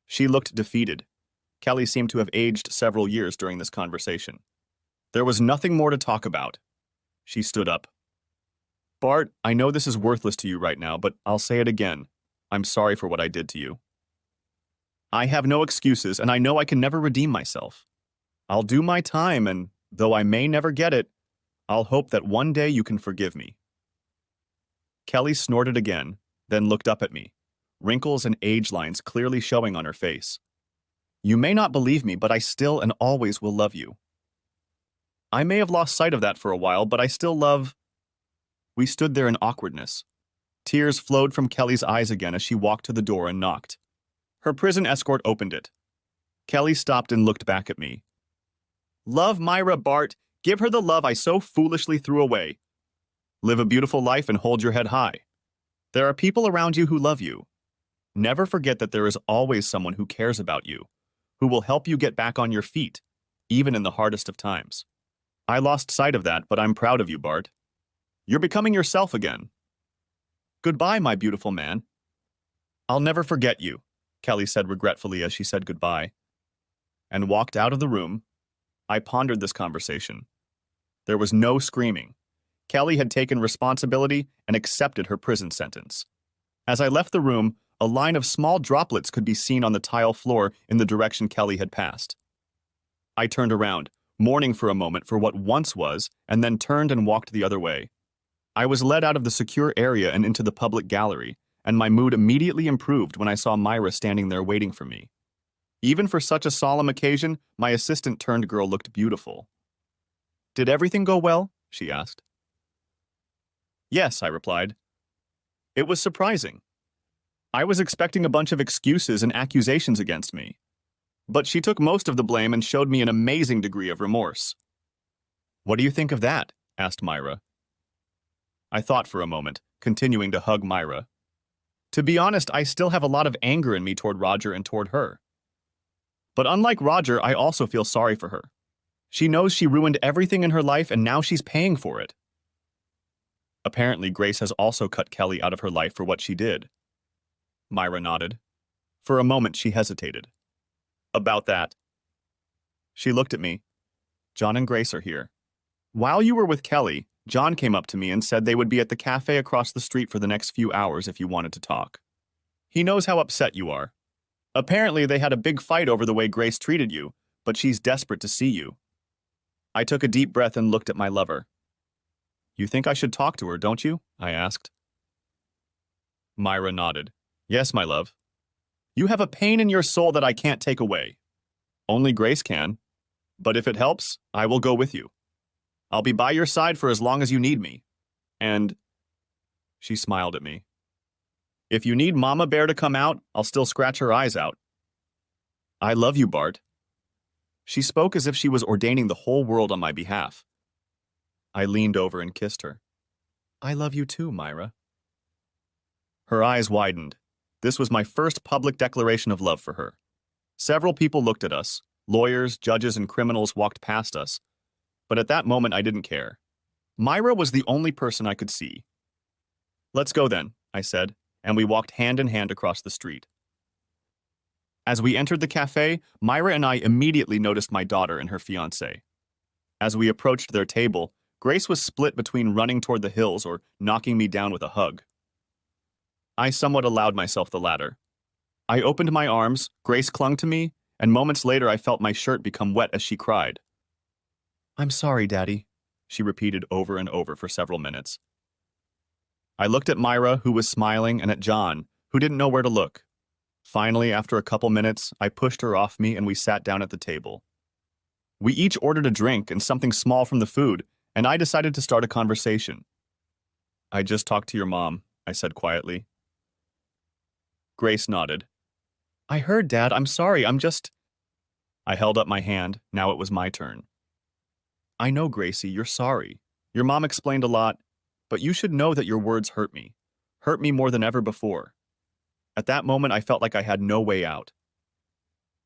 Speaker 1: She looked defeated. Kelly seemed to have aged several years during this conversation. There was nothing more to talk about. She stood up. Bart, I know this is worthless to you right now, but I'll say it again. I'm sorry for what I did to you. I have no excuses, and I know I can never redeem myself. I'll do my time, and though I may never get it, I'll hope that one day you can forgive me. Kelly snorted again, then looked up at me, wrinkles and age lines clearly showing on her face. You may not believe me, but I still and always will love you. I may have lost sight of that for a while, but I still love... We stood there in awkwardness. Tears flowed from Kelly's eyes again as she walked to the door and knocked. Her prison escort opened it. Kelly stopped and looked back at me. Love Myra, Bart. Give her the love I so foolishly threw away. Live a beautiful life and hold your head high. There are people around you who love you. Never forget that there is always someone who cares about you, who will help you get back on your feet, even in the hardest of times. I lost sight of that, but I'm proud of you, Bart. You're becoming yourself again. Goodbye, my beautiful man. I'll never forget you, Kelly said regretfully as she said goodbye, and walked out of the room. I pondered this conversation. There was no screaming. Kelly had taken responsibility and accepted her prison sentence. As I left the room, a line of small droplets could be seen on the tile floor in the direction Kelly had passed. I turned around, mourning for a moment for what once was, and then turned and walked the other way. I was led out of the secure area and into the public gallery, and my mood immediately improved when I saw Myra standing there waiting for me. Even for such a solemn occasion, my assistant-turned-girl looked beautiful. Did everything go well? She asked. Yes, I replied. It was surprising. I was expecting a bunch of excuses and accusations against me. But she took most of the blame and showed me an amazing degree of remorse. What do you think of that? Asked Myra. I thought for a moment, continuing to hug Myra. To be honest, I still have a lot of anger in me toward Roger and toward her. But unlike Roger, I also feel sorry for her. She knows she ruined everything in her life and now she's paying for it. Apparently, Grace has also cut Kelly out of her life for what she did. Myra nodded. For a moment, she hesitated. About that. She looked at me. John and Grace are here. While you were with Kelly, John came up to me and said they would be at the cafe across the street for the next few hours if you wanted to talk. He knows how upset you are. Apparently, they had a big fight over the way Grace treated you, but she's desperate to see you. I took a deep breath and looked at my lover. You think I should talk to her, don't you? I asked. Myra nodded. Yes, my love. You have a pain in your soul that I can't take away. Only Grace can. But if it helps, I will go with you. I'll be by your side for as long as you need me. And she smiled at me. If you need Mama Bear to come out, I'll still scratch her eyes out. I love you, Bart. She spoke as if she was ordaining the whole world on my behalf. I leaned over and kissed her. I love you too, Myra. Her eyes widened. This was my first public declaration of love for her. Several people looked at us. Lawyers, judges, and criminals walked past us. But at that moment, I didn't care. Myra was the only person I could see. Let's go then, I said, and we walked hand in hand across the street. As we entered the cafe, Myra and I immediately noticed my daughter and her fiancé. As we approached their table, Grace was split between running toward the hills or knocking me down with a hug. I somewhat allowed myself the latter. I opened my arms, Grace clung to me, and moments later I felt my shirt become wet as she cried. I'm sorry, Daddy, she repeated over and over for several minutes. I looked at Myra, who was smiling, and at John, who didn't know where to look. Finally, after a couple minutes, I pushed her off me and we sat down at the table. We each ordered a drink and something small from the food, and I decided to start a conversation. I just talked to your mom, I said quietly. Grace nodded. I heard, Dad. I'm sorry. I held up my hand. Now it was my turn. I know, Gracie, you're sorry. Your mom explained a lot, but you should know that your words hurt me. Hurt me more than ever before. At that moment, I felt like I had no way out.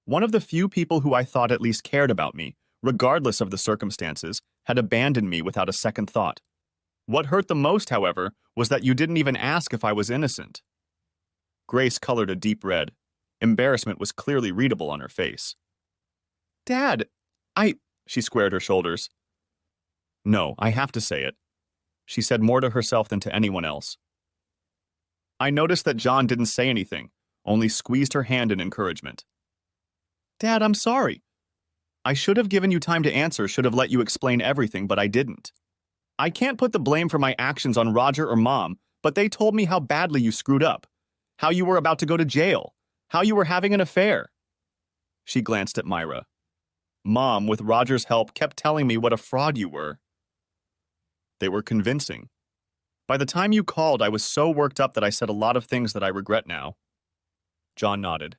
Speaker 1: One of the few people who I thought at least cared about me, regardless of the circumstances, had abandoned me without a second thought. What hurt the most, however, was that you didn't even ask if I was innocent. Grace colored a deep red. Embarrassment was clearly readable on her face. Dad, she squared her shoulders. No, I have to say it. She said more to herself than to anyone else. I noticed that John didn't say anything, only squeezed her hand in encouragement. Dad, I'm sorry. I should have given you time to answer, should have let you explain everything, but I didn't. I can't put the blame for my actions on Roger or Mom, but they told me how badly you screwed up, how you were about to go to jail, how you were having an affair. She glanced at Myra. Mom, with Roger's help, kept telling me what a fraud you were. They were convincing. By the time you called, I was so worked up that I said a lot of things that I regret now. John nodded.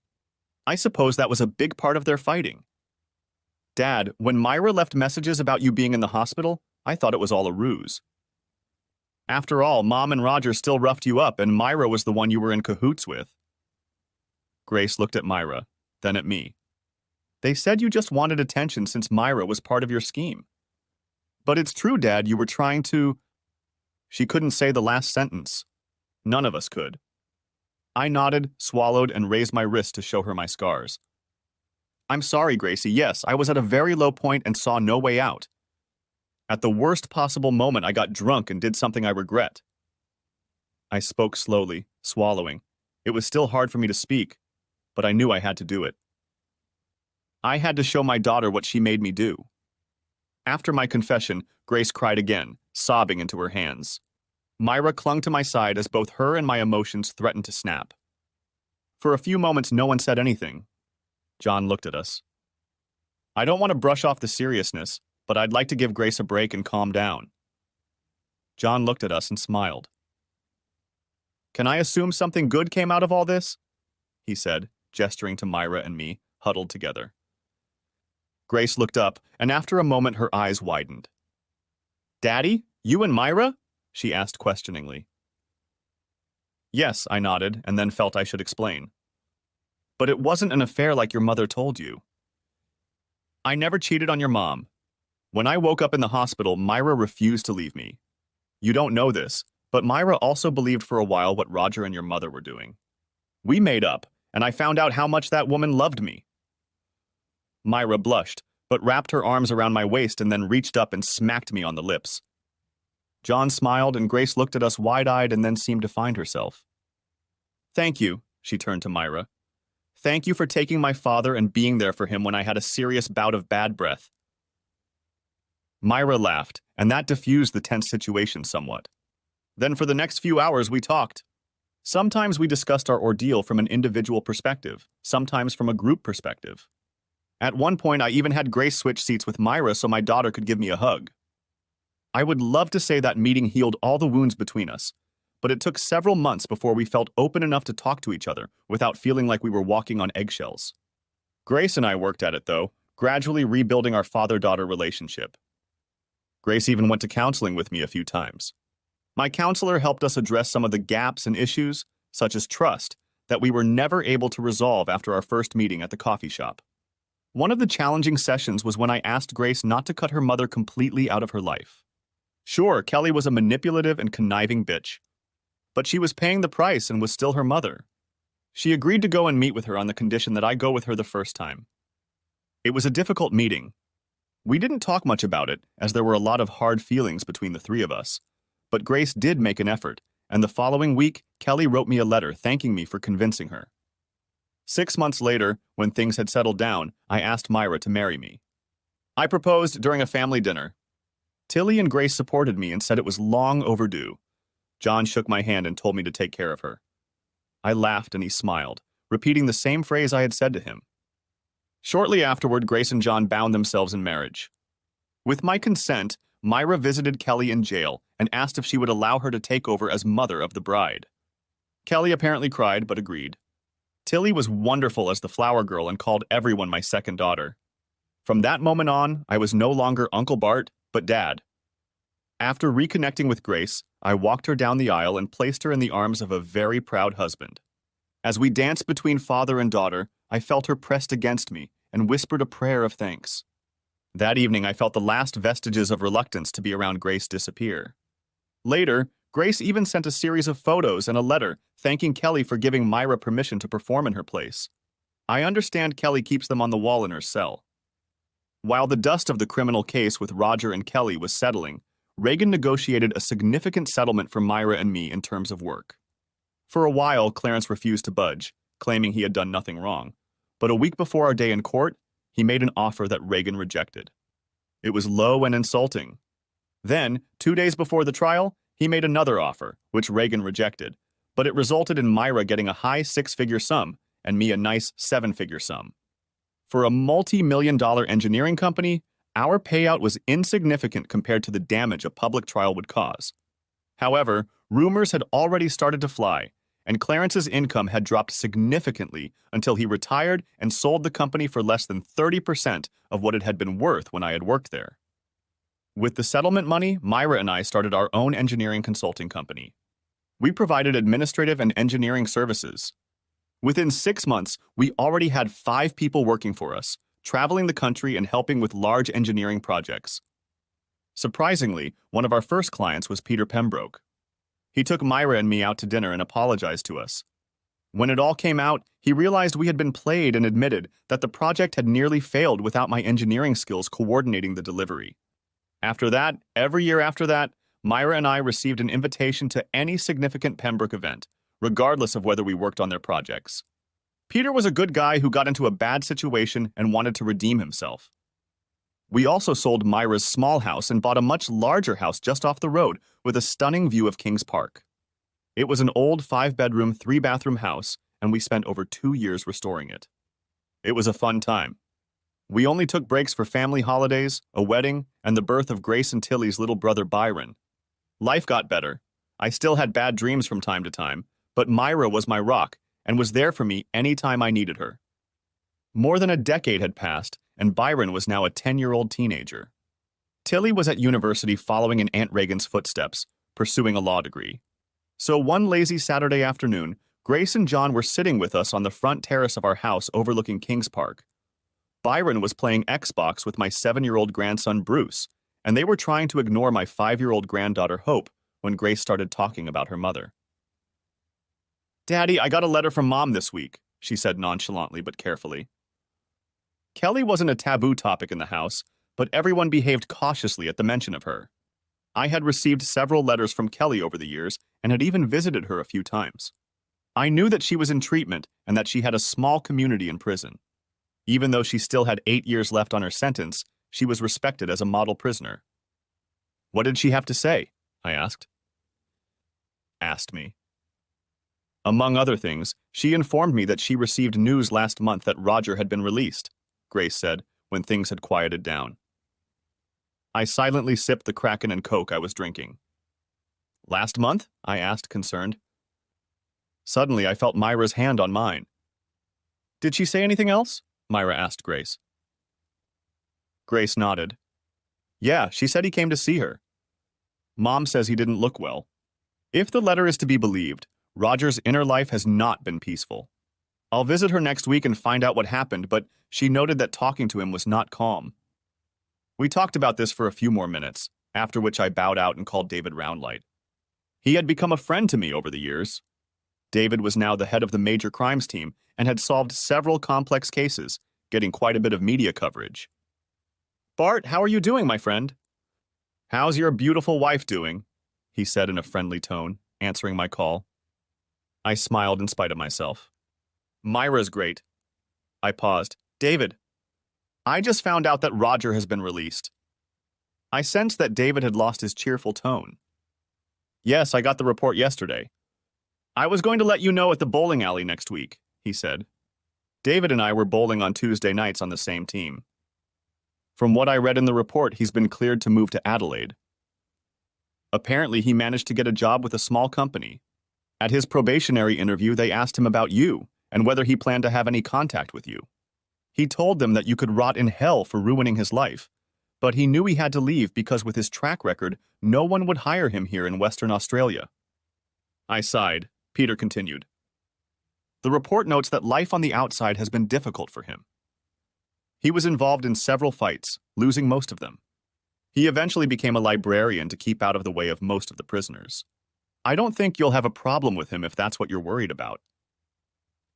Speaker 1: I suppose that was a big part of their fighting. Dad, when Myra left messages about you being in the hospital, I thought it was all a ruse. After all, Mom and Roger still roughed you up, and Myra was the one you were in cahoots with. Grace looked at Myra, then at me. They said you just wanted attention since Myra was part of your scheme. But it's true, Dad, you were trying to... She couldn't say the last sentence. None of us could. I nodded, swallowed, and raised my wrist to show her my scars. I'm sorry, Gracie. Yes, I was at a very low point and saw no way out. At the worst possible moment, I got drunk and did something I regret. I spoke slowly, swallowing. It was still hard for me to speak, but I knew I had to do it. I had to show my daughter what she made me do. After my confession, Grace cried again, sobbing into her hands. Myra clung to my side as both her and my emotions threatened to snap. For a few moments, no one said anything. John looked at us. I don't want to brush off the seriousness, but I'd like to give Grace a break and calm down. John looked at us and smiled. Can I assume something good came out of all this? He said, gesturing to Myra and me, huddled together. Grace looked up, and after a moment her eyes widened. Daddy, you and Myra? She asked questioningly. Yes, I nodded, and then felt I should explain. But it wasn't an affair like your mother told you. I never cheated on your mom. When I woke up in the hospital, Myra refused to leave me. You don't know this, but Myra also believed for a while what Roger and your mother were doing. We made up, and I found out how much that woman loved me. Myra blushed, but wrapped her arms around my waist and then reached up and smacked me on the lips. John smiled, and Grace looked at us wide-eyed and then seemed to find herself. Thank you, she turned to Myra. Thank you for taking my father and being there for him when I had a serious bout of bad breath. Myra laughed, and that diffused the tense situation somewhat. Then for the next few hours we talked. Sometimes we discussed our ordeal from an individual perspective, sometimes from a group perspective. At one point I even had Grace switch seats with Myra so my daughter could give me a hug. I would love to say that meeting healed all the wounds between us, but it took several months before we felt open enough to talk to each other without feeling like we were walking on eggshells. Grace and I worked at it, though, gradually rebuilding our father-daughter relationship. Grace even went to counseling with me a few times. My counselor helped us address some of the gaps and issues, such as trust, that we were never able to resolve after our first meeting at the coffee shop. One of the challenging sessions was when I asked Grace not to cut her mother completely out of her life. Sure, Kelly was a manipulative and conniving bitch, but she was paying the price and was still her mother. She agreed to go and meet with her on the condition that I go with her the first time. It was a difficult meeting. We didn't talk much about it, as there were a lot of hard feelings between the three of us, but Grace did make an effort, and the following week, Kelly wrote me a letter thanking me for convincing her. 6 months later, when things had settled down, I asked Myra to marry me. I proposed during a family dinner. Tilly and Grace supported me and said it was long overdue. John shook my hand and told me to take care of her. I laughed and he smiled, repeating the same phrase I had said to him. Shortly afterward, Grace and John bound themselves in marriage. With my consent, Myra visited Kelly in jail and asked if she would allow her to take over as mother of the bride. Kelly apparently cried but agreed. Tilly was wonderful as the flower girl and called everyone my second daughter. From that moment on, I was no longer Uncle Bart, but Dad. After reconnecting with Grace, I walked her down the aisle and placed her in the arms of a very proud husband. As we danced between father and daughter, I felt her pressed against me and whispered a prayer of thanks. That evening, I felt the last vestiges of reluctance to be around Grace disappear. Later, Grace even sent a series of photos and a letter thanking Kelly for giving Myra permission to perform in her place. I understand Kelly keeps them on the wall in her cell. While the dust of the criminal case with Roger and Kelly was settling, Reagan negotiated a significant settlement for Myra and me in terms of work. For a while, Clarence refused to budge, claiming he had done nothing wrong. But a week before our day in court, he made an offer that Reagan rejected. It was low and insulting. Then, 2 days before the trial, he made another offer, which Reagan rejected, but it resulted in Myra getting a high 6-figure sum and me a nice 7-figure sum. For a multi-million-dollar engineering company, our payout was insignificant compared to the damage a public trial would cause. However, rumors had already started to fly, and Clarence's income had dropped significantly until he retired and sold the company for less than 30% of what it had been worth when I had worked there. With the settlement money, Myra and I started our own engineering consulting company. We provided administrative and engineering services. Within 6 months, we already had 5 people working for us, traveling the country and helping with large engineering projects. Surprisingly, one of our first clients was Peter Pembroke. He took Myra and me out to dinner and apologized to us. When it all came out, he realized we had been played and admitted that the project had nearly failed without my engineering skills coordinating the delivery. After that, every year after that, Myra and I received an invitation to any significant Pembroke event, regardless of whether we worked on their projects. Peter was a good guy who got into a bad situation and wanted to redeem himself. We also sold Myra's small house and bought a much larger house just off the road with a stunning view of Kings Park. It was an old 5-bedroom, 3-bathroom house, and we spent over 2 years restoring it. It was a fun time. We only took breaks for family holidays, a wedding, and the birth of Grace and Tilly's little brother Byron. Life got better. I still had bad dreams from time to time, but Myra was my rock and was there for me anytime I needed her. More than a decade had passed, and Byron was now a 10-year-old teenager. Tilly was at university following in Aunt Reagan's footsteps, pursuing a law degree. So one lazy Saturday afternoon, Grace and John were sitting with us on the front terrace of our house overlooking Kings Park. Byron was playing Xbox with my 7-year-old grandson Bruce, and they were trying to ignore my 5-year-old granddaughter Hope when Grace started talking about her mother. "Daddy, I got a letter from Mom this week," she said nonchalantly but carefully. Kelly wasn't a taboo topic in the house, but everyone behaved cautiously at the mention of her. I had received several letters from Kelly over the years and had even visited her a few times. I knew that she was in treatment and that she had a small community in prison. Even though she still had 8 years left on her sentence, she was respected as a model prisoner. "What did she have to say?" I asked. Asked me. "Among other things, she informed me that she received news last month that Roger had been released," Grace said, when things had quieted down. I silently sipped the Kraken and Coke I was drinking. "Last month?" I asked, concerned. Suddenly, I felt Myra's hand on mine. "Did she say anything else?" Myra asked Grace. Grace nodded. "Yeah, she said he came to see her. Mom says he didn't look well. If the letter is to be believed, Roger's inner life has not been peaceful. I'll visit her next week and find out what happened, but she noted that talking to him was not calm." We talked about this for a few more minutes, after which I bowed out and called David Roundlight. He had become a friend to me over the years. David was now the head of the major crimes team and had solved several complex cases, getting quite a bit of media coverage. "Bart, how are you doing, my friend?" "How's your beautiful wife doing?" he said in a friendly tone, answering my call. I smiled in spite of myself. "Myra's great." I paused. "David, I just found out that Roger has been released." I sensed that David had lost his cheerful tone. "Yes, I got the report yesterday. I was going to let you know at the bowling alley next week," he said. David and I were bowling on Tuesday nights on the same team. From what I read in the report, he's been cleared to move to Adelaide. Apparently, he managed to get a job with a small company. At his probationary interview, they asked him about you and whether he planned to have any contact with you. He told them that you could rot in hell for ruining his life, but he knew he had to leave because with his track record, no one would hire him here in Western Australia. I sighed. Peter continued. The report notes that life on the outside has been difficult for him. He was involved in several fights, losing most of them. He eventually became a librarian to keep out of the way of most of the prisoners. I don't think you'll have a problem with him if that's what you're worried about.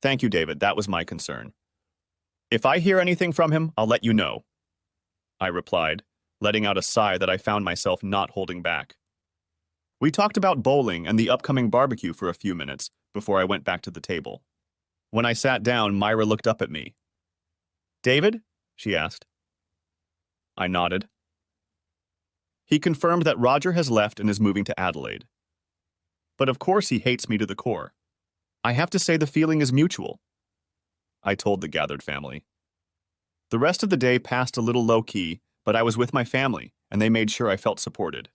Speaker 1: Thank you, David. That was my concern. If I hear anything from him, I'll let you know, I replied, letting out a sigh that I found myself not holding back. We talked about bowling and the upcoming barbecue for a few minutes before I went back to the table. When I sat down, Myra looked up at me. "David?" she asked. I nodded. He confirmed that Roger has left and is moving to Adelaide. But of course he hates me to the core. I have to say the feeling is mutual, I told the gathered family. The rest of the day passed a little low-key, but I was with my family, and they made sure I felt supported.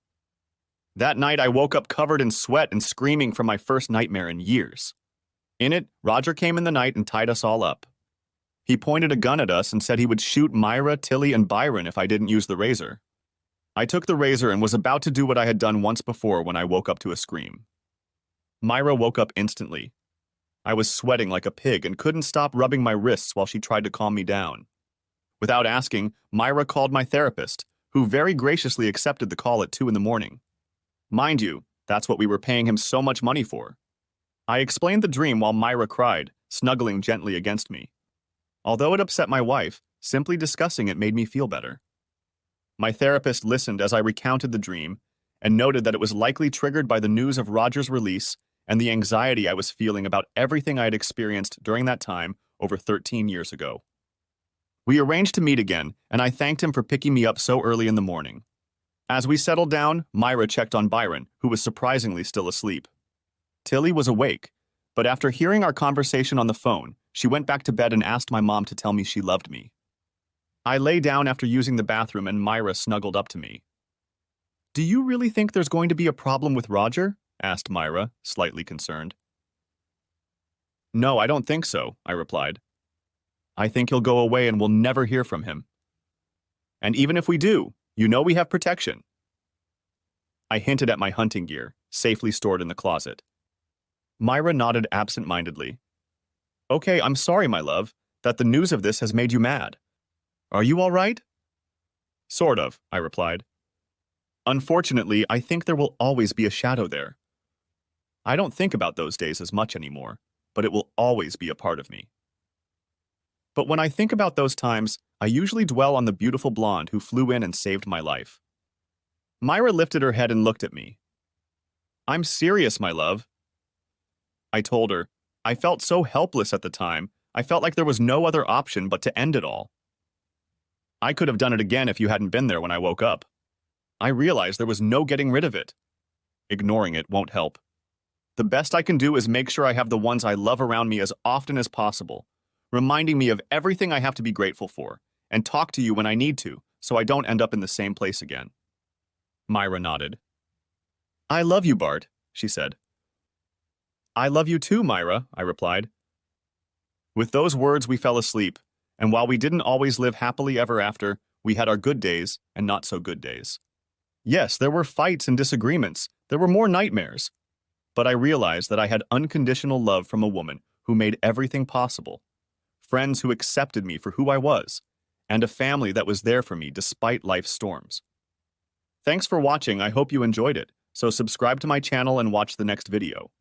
Speaker 1: That night, I woke up covered in sweat and screaming from my first nightmare in years. In it, Roger came in the night and tied us all up. He pointed a gun at us and said he would shoot Myra, Tilly, and Byron if I didn't use the razor. I took the razor and was about to do what I had done once before when I woke up to a scream. Myra woke up instantly. I was sweating like a pig and couldn't stop rubbing my wrists while she tried to calm me down. Without asking, Myra called my therapist, who very graciously accepted the call at 2 in the morning. Mind you, that's what we were paying him so much money for. I explained the dream while Myra cried, snuggling gently against me. Although it upset my wife, simply discussing it made me feel better. My therapist listened as I recounted the dream and noted that it was likely triggered by the news of Roger's release and the anxiety I was feeling about everything I had experienced during that time over 13 years ago. We arranged to meet again, and I thanked him for picking me up so early in the morning. As we settled down, Myra checked on Byron, who was surprisingly still asleep. Tilly was awake, but after hearing our conversation on the phone, she went back to bed and asked my mom to tell me she loved me. I lay down after using the bathroom and Myra snuggled up to me. "Do you really think there's going to be a problem with Roger?" asked Myra, slightly concerned. "No, I don't think so," I replied. "I think he'll go away and we'll never hear from him. And even if we do, you know we have protection." I hinted at my hunting gear, safely stored in the closet. Myra nodded absent-mindedly. "Okay, I'm sorry, my love, that the news of this has made you mad. Are you all right?" "Sort of," I replied. "Unfortunately, I think there will always be a shadow there. I don't think about those days as much anymore, but it will always be a part of me. But when I think about those times, I usually dwell on the beautiful blonde who flew in and saved my life." Myra lifted her head and looked at me. "I'm serious, my love." I told her, I felt so helpless at the time, I felt like there was no other option but to end it all. I could have done it again if you hadn't been there when I woke up. I realized there was no getting rid of it. Ignoring it won't help. The best I can do is make sure I have the ones I love around me as often as possible, reminding me of everything I have to be grateful for, and talk to you when I need to, so I don't end up in the same place again. Myra nodded. "I love you, Bart," she said. "I love you too, Myra," I replied. With those words, we fell asleep, and while we didn't always live happily ever after, we had our good days and not so good days. Yes, there were fights and disagreements. There were more nightmares. But I realized that I had unconditional love from a woman who made everything possible, friends who accepted me for who I was, and a family that was there for me despite life's storms. Thanks for watching. I hope you enjoyed it. So subscribe to my channel and watch the next video.